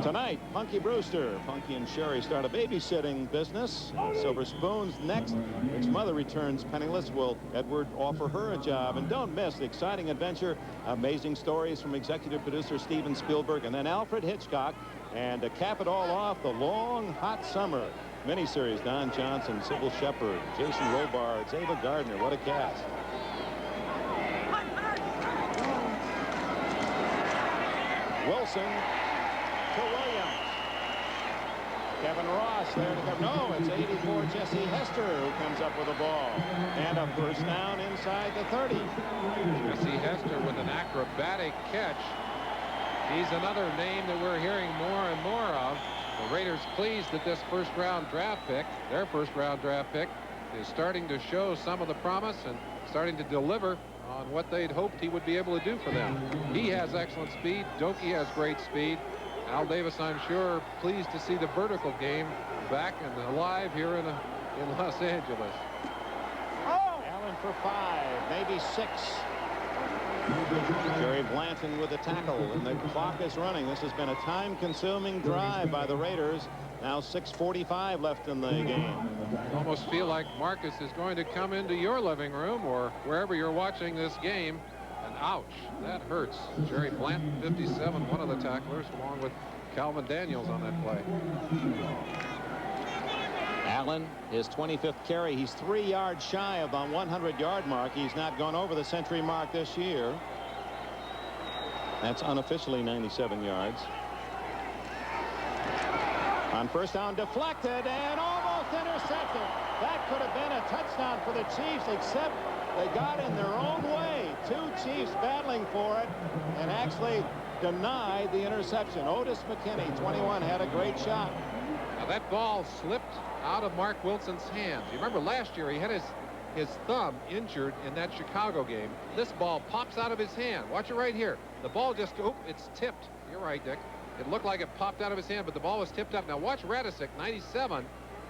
Tonight, Punky Brewster, Punky and Sherry start a babysitting business. Silver Spoons next. Its mother returns penniless. Will Edward offer her a job? And don't miss the exciting adventure, amazing stories from executive producer Steven Spielberg and then Alfred Hitchcock. And to cap it all off, the long, hot summer miniseries. Don Johnson, Sybil Shepherd, Jason Robards, Ava Gardner. What a cast. Wilson to Williams. Kevin Ross there to come. No, it's 84 Jesse Hester who comes up with the ball. And a first down inside the 30. Jesse Hester with an acrobatic catch. He's another name that we're hearing more and more of. The Raiders pleased that this first-round draft pick, their first-round draft pick, is starting to show some of the promise and starting to deliver on what they'd hoped he would be able to do for them. He has excellent speed. Doki has great speed. Al Davis, I'm sure, pleased to see the vertical game back and alive here in Los Angeles. Oh! Allen for 5, maybe 6. Jerry Blanton with the tackle, and the clock is running. This has been a time-consuming drive by the Raiders. Now 6:45 left in the game. You almost feel like Marcus is going to come into your living room or wherever you're watching this game. And ouch, that hurts. Jerry Blanton, 57, one of the tacklers, along with Calvin Daniels on that play. Allen, his 25th carry. He's 3 yards shy of the 100-yard mark. He's not gone over the century mark this year. That's unofficially 97 yards. On first down, deflected and almost intercepted. That could have been a touchdown for the Chiefs, except they got in their own way. 2 Chiefs battling for it and actually denied the interception. Otis McKinney, 21, had a great shot. Now that ball slipped out of Mark Wilson's hands. You remember last year he had his his thumb injured in that Chicago game. This ball pops out of his hand. Watch it right here. The ball just, it's tipped. You're right, Dick. It looked like it popped out of his hand, but the ball was tipped up. Now watch Radisic, 97,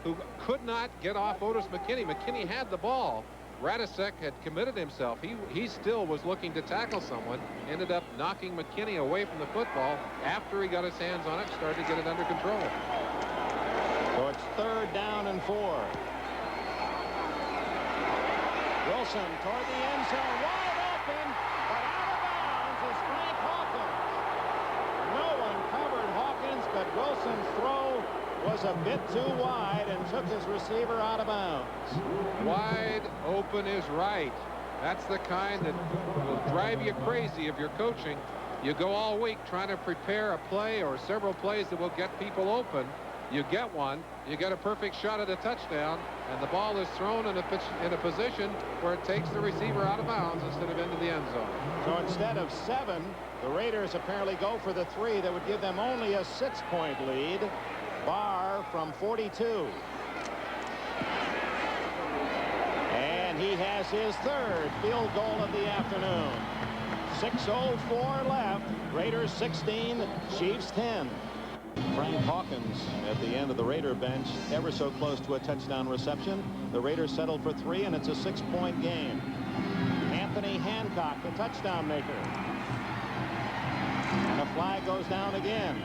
who could not get off Otis McKinney. McKinney had the ball. Radisic had committed himself. He still was looking to tackle someone. Ended up knocking McKinney away from the football after he got his hands on it, started to get it under control. So it's 3rd down and 4. Wilson toward the end zone, wide open, but out of bounds is Frank Hawkins. No one covered Hawkins, but Wilson's throw was a bit too wide and took his receiver out of bounds. Wide open is right. That's the kind that will drive you crazy if you're coaching. You go all week trying to prepare a play or several plays that will get people open. You get one, you get a perfect shot at a touchdown, and the ball is thrown in a position where it takes the receiver out of bounds instead of into the end zone. So instead of 7, the Raiders apparently go for the 3 that would give them only a 6-point lead. Barr from 42. And he has his 3rd field goal of the afternoon. 6:04 left. Raiders 16, Chiefs 10. Frank Hawkins at the end of the Raider bench, ever so close to a touchdown reception. The Raiders settled for 3, and it's a 6-point game. Anthony Hancock, the touchdown maker. And the flag goes down again.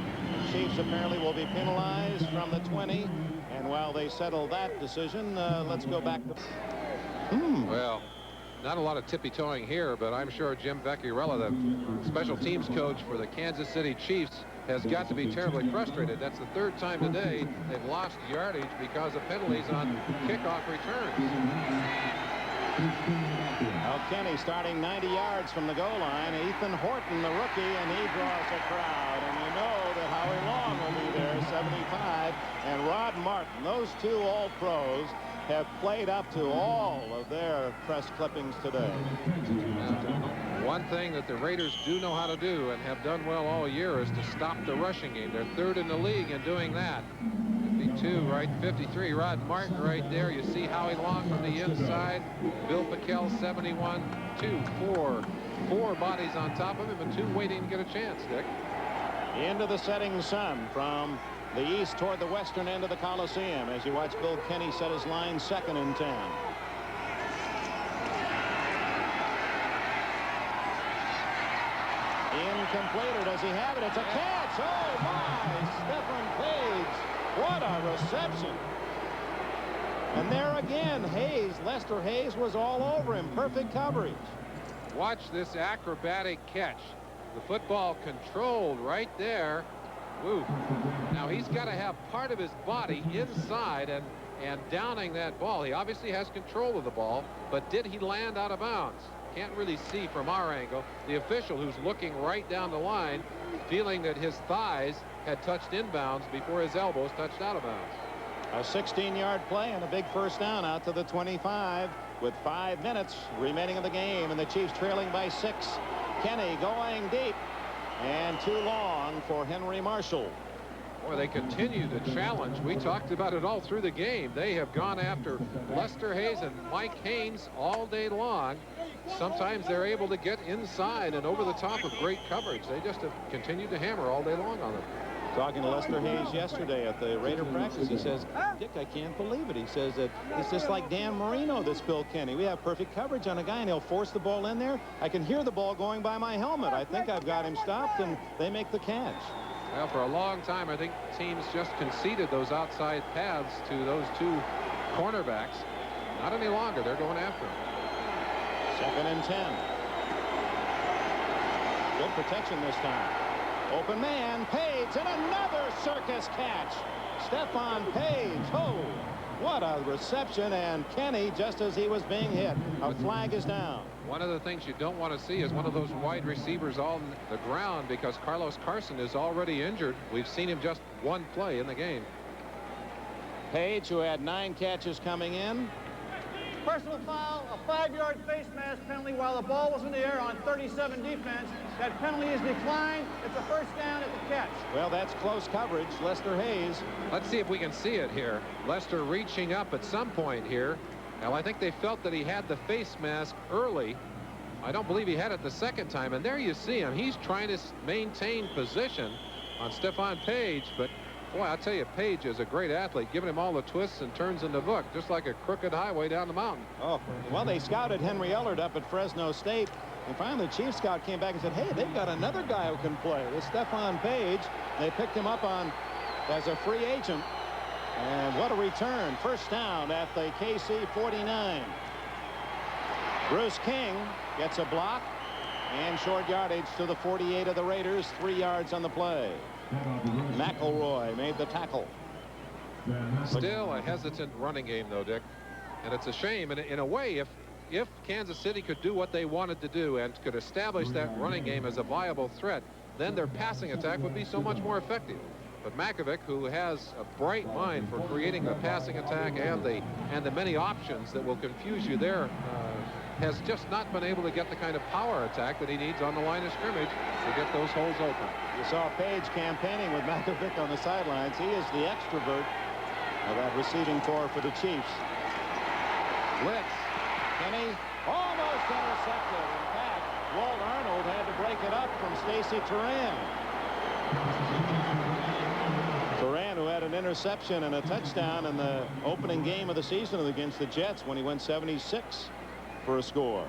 The Chiefs apparently will be penalized from the 20. And while they settle that decision, let's go back to... Well, not a lot of tippy-toeing here, but I'm sure Jim Vecchiarella, the special teams coach for the Kansas City Chiefs, has got to be terribly frustrated. That's the 3rd time today they've lost yardage because of penalties on kickoff returns. Now Kenny starting 90 yards from the goal line. Ethan Horton, the rookie, and he draws a crowd. And you know that Howie Long will be there, 75. And Rod Martin, those 2 All-Pros, have played up to all of their press clippings today. One thing that the Raiders do know how to do and have done well all year is to stop the rushing game. They're 3rd in the league in doing that. 52, right? 53. Rod Martin right there. You see Howie Long from the inside. Bill Pickel, 71. 2, 4. 4 bodies on top of him and 2 waiting to get a chance, Dick. Into the setting sun from the east toward the western end of the Coliseum as you watch Bill Kenny set his line 2nd and 10. Incomplete, or does he have it? It's a catch. Oh my, Stephen Page. What a reception. And there again, Hayes, Lester Hayes was all over him. Perfect coverage. Watch this acrobatic catch. The football controlled right there. Woo. Now he's got to have part of his body inside and downing that ball. He obviously has control of the ball, but did he land out of bounds? Can't really see from our angle. The official, who's looking right down the line, feeling that his thighs had touched inbounds before his elbows touched out of bounds. A 16-yard play and a big 1st down out to the 25 with 5 minutes remaining in the game, and the Chiefs trailing by 6. Kenny going deep and too long for Henry Marshall. Boy, they continue to challenge. We talked about it all through the game. They have gone after Lester Hayes and Mike Haynes all day long. Sometimes they're able to get inside and over the top of great coverage. They just have continued to hammer all day long on them. Talking to Lester Hayes yesterday at the Raider practice, he says, Dick, I can't believe it. He says that it's just like Dan Marino, this Bill Kenny. We have perfect coverage on a guy, and he'll force the ball in there. I can hear the ball going by my helmet. I think I've got him stopped, and they make the catch. Well, for a long time, I think teams just conceded those outside paths to those 2 cornerbacks. Not any longer. They're going after him. 2nd and 10. Good protection this time. Open man, Page, and another circus catch. Stephon Page. Oh, what a reception. And Kenny, just as he was being hit, a flag is down. One of the things you don't want to see is one of those wide receivers on the ground because Carlos Carson is already injured. We've seen him just 1 play in the game. Page, who had 9 catches coming in. Personal foul, a 5-yard face mask penalty while the ball was in the air on 37 defense. That penalty is declined. It's a 1st down at the catch. Well, that's close coverage. Lester Hayes. Let's see if we can see it here. Lester reaching up at some point here. Well, I think they felt that he had the face mask early. I don't believe he had it the second time. And there you see him. He's trying to maintain position on Stephon Page. But, boy, I'll tell you, Page is a great athlete, giving him all the twists and turns in the book, just like a crooked highway down the mountain. Oh, well, they scouted Henry Ellard up at Fresno State. And finally, the Chief scout came back and said, hey, they've got another guy who can play. This Stephon Page. They picked him up as a free agent. And what a return. First down at the KC 49. Bruce King gets a block and short yardage to the 48 of the Raiders. 3 yards on the play. McElroy made the tackle. Still a hesitant running game, though, Dick. And it's a shame. And in a way, if Kansas City could do what they wanted to do and could establish that running game as a viable threat, then their passing attack would be so much more effective. But Makovic, who has a bright mind for creating the passing attack and the many options that will confuse you there, has just not been able to get the kind of power attack that he needs on the line of scrimmage to get those holes open. You saw Page campaigning with Makovic on the sidelines. He is the extrovert of that receiving corps for the Chiefs. Blitz. Kenny almost intercepted. In fact, Walt Arnold had to break it up from Stacy Turan. Turan, who had an interception and a touchdown in the opening game of the season against the Jets when he went 76 for a score.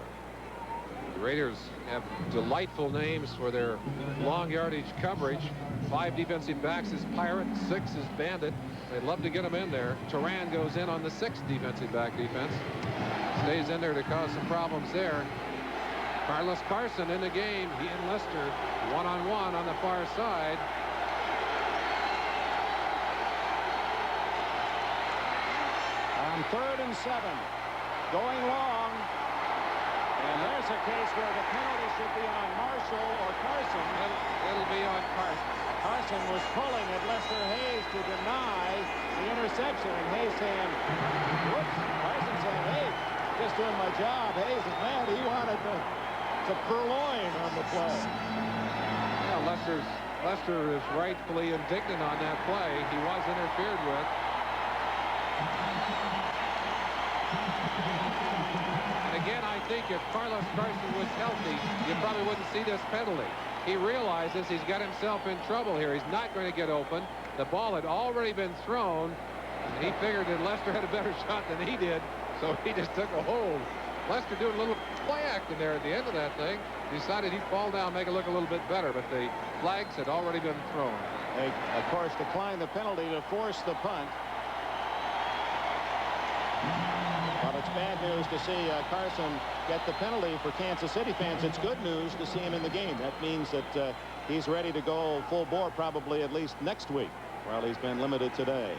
The Raiders have delightful names for their long yardage coverage. 5 defensive backs is Pirate, 6 is Bandit. They'd love to get him in there. Turan goes in on the 6th defensive back defense. Stays in there to cause some problems there. Carlos Carson in the game. He and Lester one-on-one on the far side. On 3rd and 7, going long, and there's a case where the penalty should be on Marshall or Carson. It'll be on Carson. Carson was pulling at Lester Hayes to deny the interception, and Hayes saying, whoops. Carson saying, hey, just doing my job. Hayes is mad. He wanted to purloin on the play. Yeah, Lester is rightfully indignant on that play. He was interfered with. And again, I think if Carlos Carson was healthy, you probably wouldn't see this penalty. He realizes he's got himself in trouble here. He's not going to get open. The ball had already been thrown, and he figured that Lester had a better shot than he did, so he just took a hold. Lester doing a little play acting there at the end of that thing. Decided he'd fall down, make it look a little bit better, but the flags had already been thrown. They, of course, declined the penalty to force the punt. Well, it's bad news to see Carson get the penalty for Kansas City fans. It's good news to see him in the game. That means that he's ready to go full bore probably at least next week, while he's been limited today.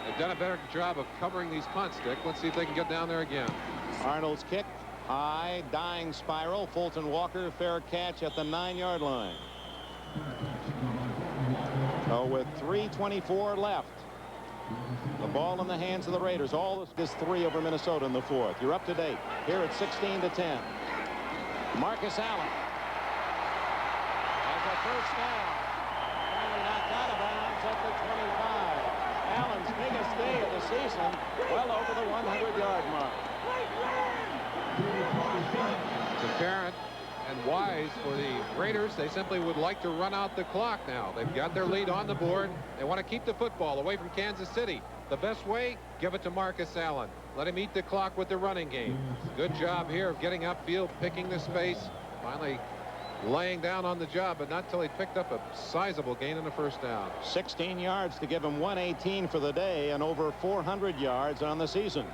They've done a better job of covering these punts, Dick. Let's see if they can get down there again. Arnold's kick, high, dying spiral. Fulton Walker, fair catch at the 9-yard line. So with 3:24 left, the ball in the hands of the Raiders. All this 3 over Minnesota in the 4th. You're up to date. Here at 16-10. Marcus Allen has a first down. Finally knocked out of bounds at the 25. Allen's biggest day of the season, well over the 100-yard mark. It's apparent and wise for the Raiders. They simply would like to run out the clock now. They've got their lead on the board. They want to keep the football away from Kansas City. The best way, give it to Marcus Allen. Let him eat the clock with the running game. Good job here of getting upfield, picking the space, finally laying down on the job, but not until he picked up a sizable gain in the first down. 16 yards to give him 118 for the day and over 400 yards on the season.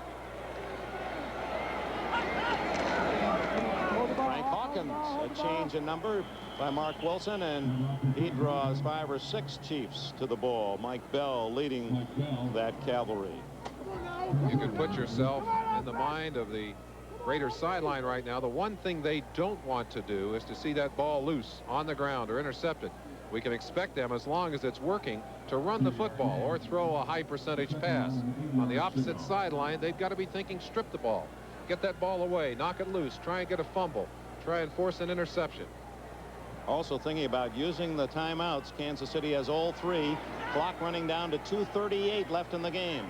Frank Hawkins, a change in number by Mark Wilson, and he draws 5 or 6 Chiefs to the ball. Mike Bell leading that cavalry. You can put yourself in the mind of the Raiders sideline right now. The one thing they don't want to do is to see that ball loose on the ground or intercepted. We can expect them, as long as it's working, to run the football or throw a high percentage pass. On the opposite sideline, they've got to be thinking strip the ball, get that ball away, knock it loose, try and get a fumble, try and force an interception. Also thinking about using the timeouts. Kansas City has all 3. Clock running down to 2:38 left in the game.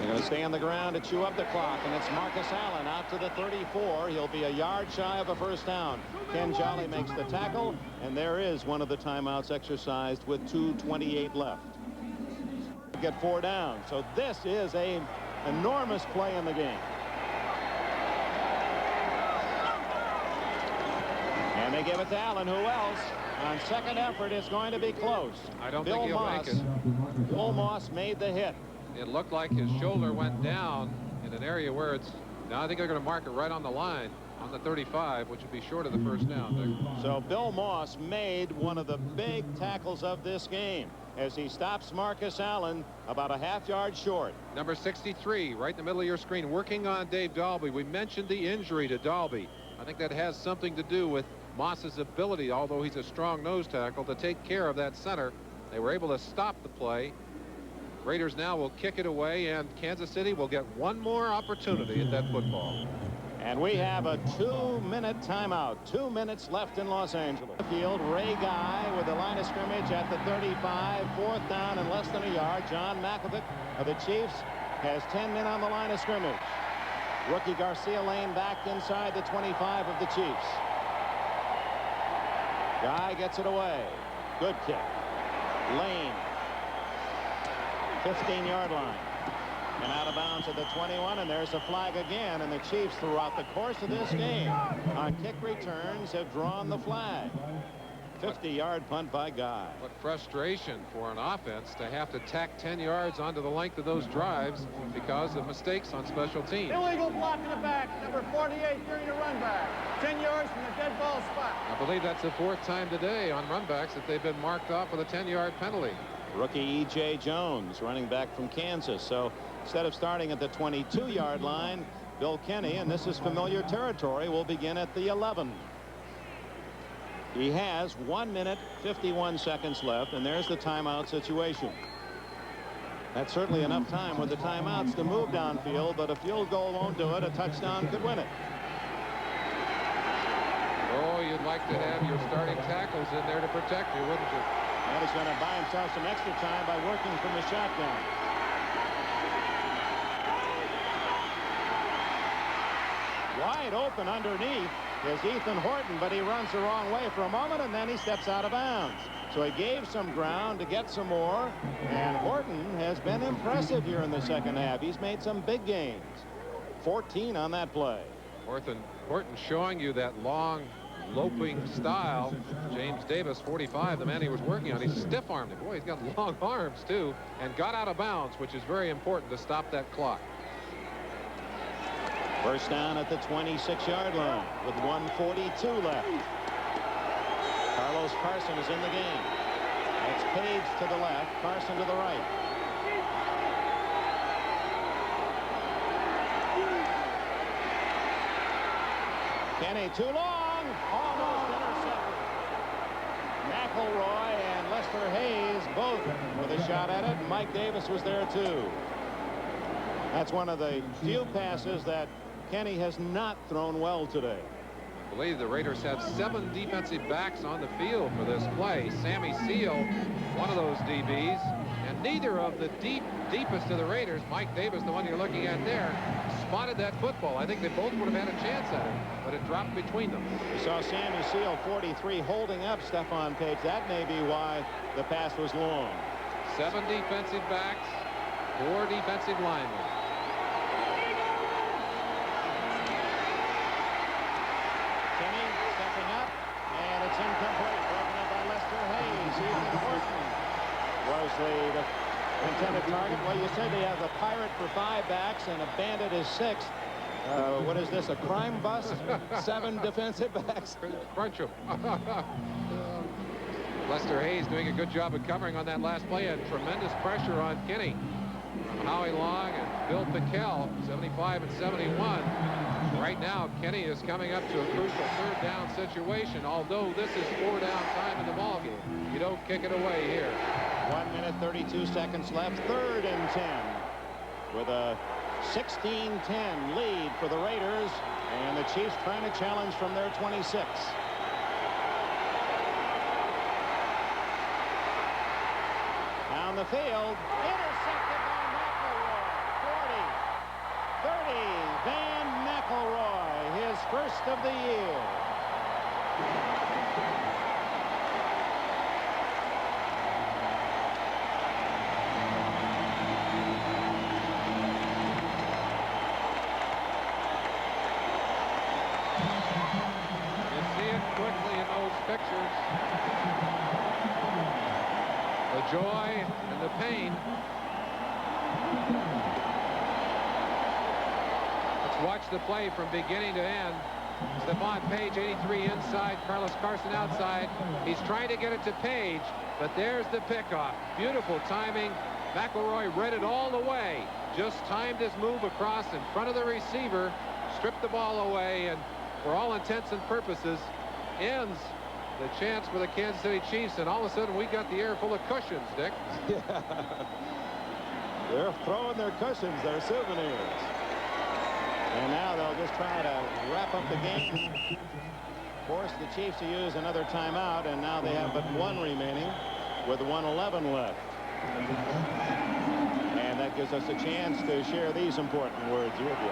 They're going to stay on the ground to chew up the clock, and it's Marcus Allen out to the 34. He'll be a yard shy of a first down. Ken Jolly makes the tackle, and there is one of the timeouts exercised with 2:28 left. Get 4 down. So this is a enormous play in the game. And they give it to Allen. Who else? On second effort, it's going to be close. I don't think he'll make it. Bill Moss made the hit. It looked like his shoulder went down in an area where it's. Now I think they're going to mark it right on the line on the 35, which would be short of the first down, Dick. So Bill Moss made one of the big tackles of this game as he stops Marcus Allen about a half-yard short. Number 63, right in the middle of your screen, working on Dave Dalby. We mentioned the injury to Dalby. I think that has something to do with Moss's ability, although he's a strong nose tackle, to take care of that center. They were able to stop the play. Raiders now will kick it away, and Kansas City will get one more opportunity at that football. And we have a 2-minute timeout. 2 minutes left in Los Angeles. Field, Ray Guy with the line of scrimmage at the 35. 4th down and less than a yard. John Malkovich of the Chiefs has 10 men on the line of scrimmage. Rookie Garcia Lane back inside the 25 of the Chiefs. Guy gets it away. Good kick. Lane. 15-yard line. And out of bounds at the 21, and there's a flag again, and the Chiefs throughout the course of this game on kick returns have drawn the flag. 50-yard punt by Guy. What frustration for an offense to have to tack 10 yards onto the length of those drives because of mistakes on special teams. Illegal block in the back, number 48 during the run back. 10 yards from the dead ball spot. I believe that's the 4th time today on runbacks that they've been marked off with a 10-yard penalty. Rookie E.J. Jones, running back from Kansas. So instead of starting at the 22-yard line, Bill Kenny, and this is familiar territory, will begin at the 11. He has 1 minute 51 seconds left, and there's the timeout situation. That's certainly enough time with the timeouts to move downfield, but a field goal won't do it. A touchdown could win it. Oh, you'd like to have your starting tackles in there to protect you, wouldn't you? And he's going to buy himself some extra time by working from the shotgun. Wide open underneath is Ethan Horton, but he runs the wrong way for a moment, and then he steps out of bounds. So he gave some ground to get some more, and Horton has been impressive here in the second half. He's made some big gains. 14 on that play. Horton showing you that long loping style. James Davis, 45, the man he was working on, he stiff-armed him. Boy, he's got long arms too, and got out of bounds, which is very important to stop that clock. First down at the 26-yard line with 1:42 left. Carlos Carson is in the game. It's Page to the left, Carson to the right. Kenny too long, almost intercepted. McElroy and Lester Hayes both with a shot at it. Mike Davis was there too. That's one of the few passes that Kenny has not thrown well today. I believe the Raiders had 7 defensive backs on the field for this play. Sammy Seal, one of those DBs, and neither of the deepest of the Raiders, Mike Davis, the one you're looking at there, spotted that football. I think they both would have had a chance at it, but it dropped between them. We saw Sammy Seal, 43, holding up Stephon Page. That may be why the pass was long. 7 defensive backs, 4 defensive linemen. Kenny stepping up, and it's incomplete. Broken up by Lester Hayes. Ethan Horton was the intended target. Well, you said they have a Pirate for 5 backs and a Bandit is 6. What is this, a crime bust? 7 defensive backs. Crunch him. Lester Hayes doing a good job of covering on that last play, and tremendous pressure on Kenny from Howie Long and Bill Pickell, 75 and 71. Right now, Kenny is coming up to a crucial 3rd down situation, although this is 4 down time in the ballgame. You don't kick it away here. 1 minute 32 seconds left. 3rd and 10 with a 16-10 lead for the Raiders, and the Chiefs trying to challenge from their 26. Down the field, intercepted by McElroy. 40, Van McElroy, his first of the year. Pictures. The joy and the pain. Let's watch the play from beginning to end. Stephon Page, 83 inside, Carlos Carson outside. He's trying to get it to Page, but there's the pickoff. Beautiful timing. McElroy read it all the way. Just timed his move across in front of the receiver, stripped the ball away, and for all intents and purposes, ends the chance for the Kansas City Chiefs, and all of a sudden we got the air full of cushions, Dick. Yeah. They're throwing their cushions, their souvenirs. And now they'll just try to wrap up the game. Force the Chiefs to use another timeout, and now they have but one remaining with 1:11 left. And that gives us a chance to share these important words with you.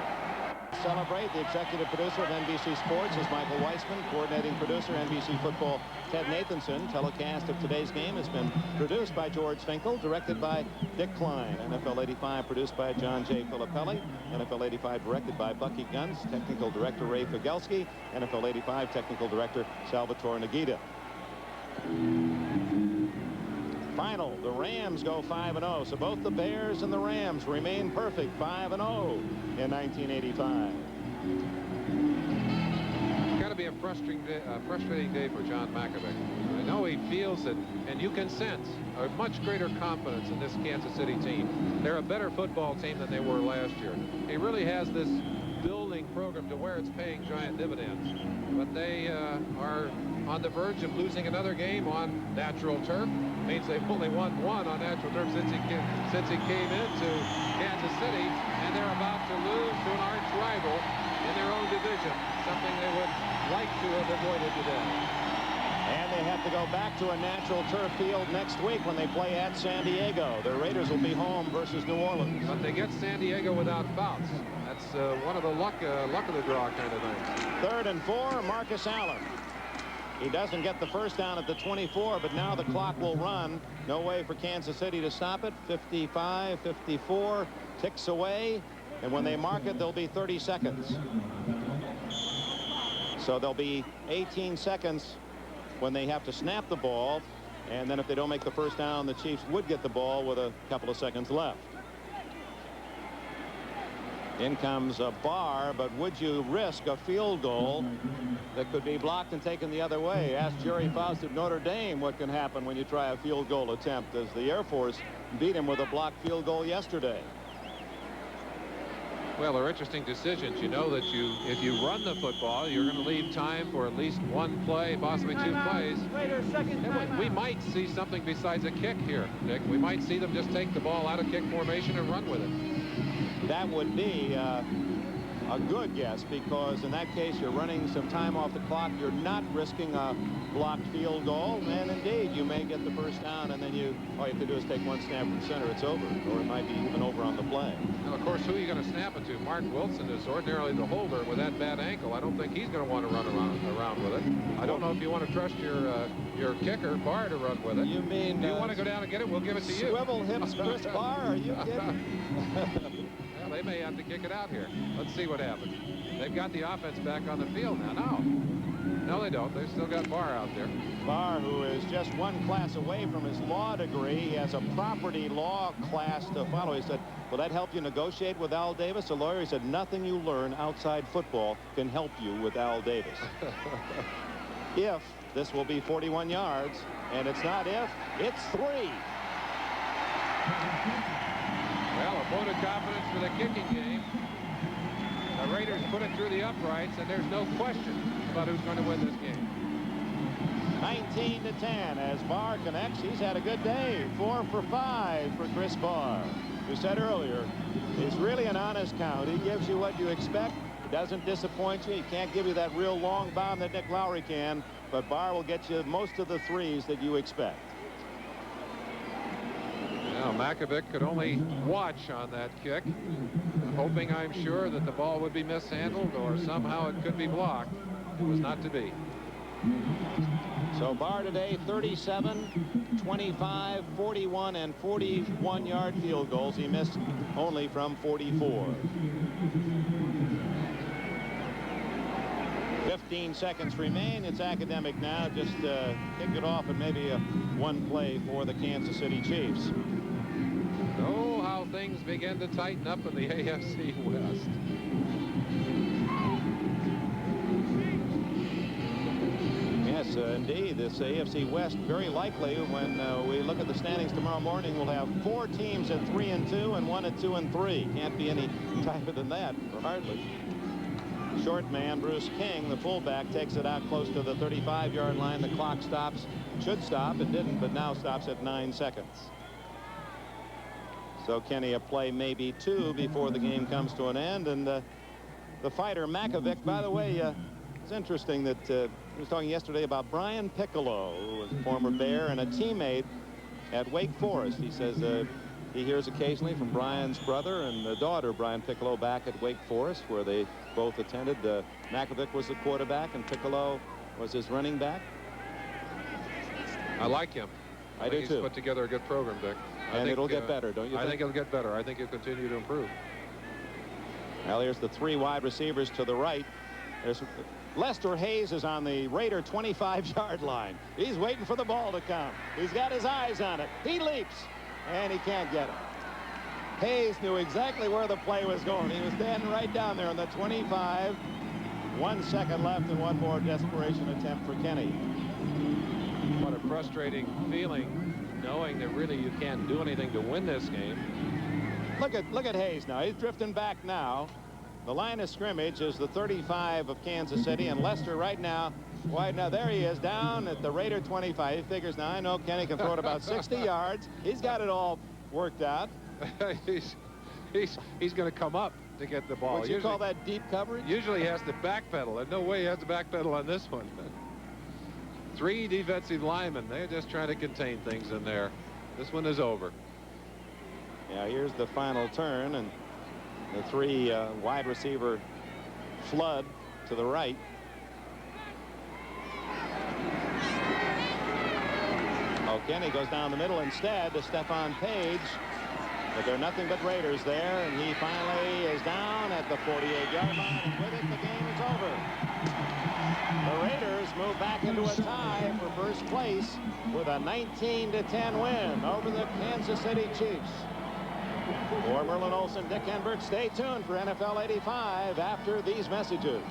Celebrate. The executive producer of NBC Sports is Michael Weissman. Coordinating producer, NBC Football, Ted Nathanson. Telecast of today's game has been produced by George Finkel, directed by Dick Klein. NFL 85 produced by John J. Filippelli. NFL 85 directed by Bucky Guns. Technical director Ray Figelski. NFL 85 technical director Salvatore Nagita. Final, the Rams go 5-0. So both the Bears and the Rams remain perfect, 5-0 in 1985. It's got to be a frustrating day for John Mackovic. I know he feels it, and you can sense a much greater confidence in this Kansas City team. They're a better football team than they were last year. He really has this building program to where it's paying giant dividends. But they are on the verge of losing another game on natural turf. Means they've only won one on natural turf since he came into Kansas City, and they're about to lose to an arch rival in their own division, something they would like to have avoided today. And they have to go back to a natural turf field next week when they play at San Diego. The Raiders will be home versus New Orleans. But they get San Diego without Fouts. That's one of the luck of the draw kind of thing. 3rd and 4, Marcus Allen. He doesn't get the first down at the 24, but now the clock will run. No way for Kansas City to stop it. 55, 54, ticks away. And when they mark it, there'll be 30 seconds. So there'll be 18 seconds when they have to snap the ball. And then if they don't make the first down, the Chiefs would get the ball with a couple of seconds left. In comes a Barr, but would you risk a field goal that could be blocked and taken the other way? Ask Jerry Faust at Notre Dame what can happen when you try a field goal attempt, as the Air Force beat him with a blocked field goal yesterday. Well, they're interesting decisions. You know that if you run the football, you're going to leave time for at least one play, possibly two plays. We might see something besides a kick here, Dick. We might see them just take the ball out of kick formation and run with it. That would be a good guess, because in that case you're running some time off the clock. You're not risking a blocked field goal, and indeed you may get the first down, and then all you have to do is take one snap from center. It's over, or it might be even over on the play. Now, of course, who are you going to snap it to? Mark Wilson is ordinarily the holder with that bad ankle. I don't think he's going to want to run around with it. I don't know if you want to trust your kicker Barr to run with it. You mean do you want to go down and get it? We'll give it to you. Swivel hips Chris Barr, are you kidding? Well, they may have to kick it out here. Let's see what happens. They've got the offense back on the field now. No, they don't. They've still got Barr out there. Barr, who is just one class away from his law degree. He has a property law class to follow. He said, will that help you negotiate with Al Davis? The lawyer said, nothing you learn outside football can help you with Al Davis. If this will be 41 yards, and it's not if, it's 3. Well, a vote of confidence for the kicking game. The Raiders put it through the uprights, and there's no question about who's going to win this game. 19-10 as Barr connects. He's had a good day. 4 for 5 for Chris Barr. We said earlier, he's really an honest count. He gives you what you expect. He doesn't disappoint you. He can't give you that real long bomb that Nick Lowry can, but Barr will get you most of the threes that you expect. Well, Makovic could only watch on that kick, hoping, I'm sure, that the ball would be mishandled or somehow it could be blocked. It was not to be. So Barr today, 37, 25, 41, and 41-yard field goals. He missed only from 44. 15 seconds remain. It's academic now. Just kick it off and maybe one play for the Kansas City Chiefs. Oh, how things begin to tighten up in the AFC West. Yes, indeed. This AFC West, very likely when we look at the standings tomorrow morning, we'll have 4 teams at 3-2 and 1 at 2-3. Can't be any tighter than that, or hardly. Short man Bruce King, the fullback, takes it out close to the 35-yard line. The clock stops. Should stop. It didn't, but now stops at 9 seconds. So Kenny, a play, maybe 2 before the game comes to an end. And the fighter Makovic, by the way, it's interesting that he was talking yesterday about Brian Piccolo, who was a former Bear and a teammate at Wake Forest. He says he hears occasionally from Brian's brother and the daughter, Brian Piccolo, back at Wake Forest, where they both attended. Makovic was the quarterback and Piccolo was his running back. I like him. I do he's too. Put together a good program, Dick. And it'll get better, don't you think? I think it'll get better. I think it'll continue to improve. Well, here's the 3 wide receivers to the right. There's Lester Hayes is on the Raider 25-yard line. He's waiting for the ball to come. He's got his eyes on it. He leaps, and he can't get it. Hayes knew exactly where the play was going. He was standing right down there on the 25. 1 second left and one more desperation attempt for Kenny. What a frustrating feeling, knowing that really you can't do anything to win this game. Look at Hayes now. He's drifting back now. The line of scrimmage is the 35 of Kansas City, and Lester right now wide. Now there he is down at the Raider 25. He figures, now I know Kenny can throw it about 60 yards. He's got it all worked out. he's going to come up to get the ball. Would you call that deep coverage? Usually he has to backpedal. There's no way he has to backpedal on this one. 3 defensive linemen. They're just trying to contain things in there. This one is over. Yeah, here's the final turn, and the 3 wide receiver flood to the right. Oh, Kenny goes down the middle instead to Stephon Page. But there are nothing but Raiders there, and he finally is down at the 48-yard line, and with it, the game is over. The Raiders move back into a tie for first place with a 19-10 win over the Kansas City Chiefs. For Merlin Olsen, Dick Enbert, stay tuned for NFL 85 after these messages.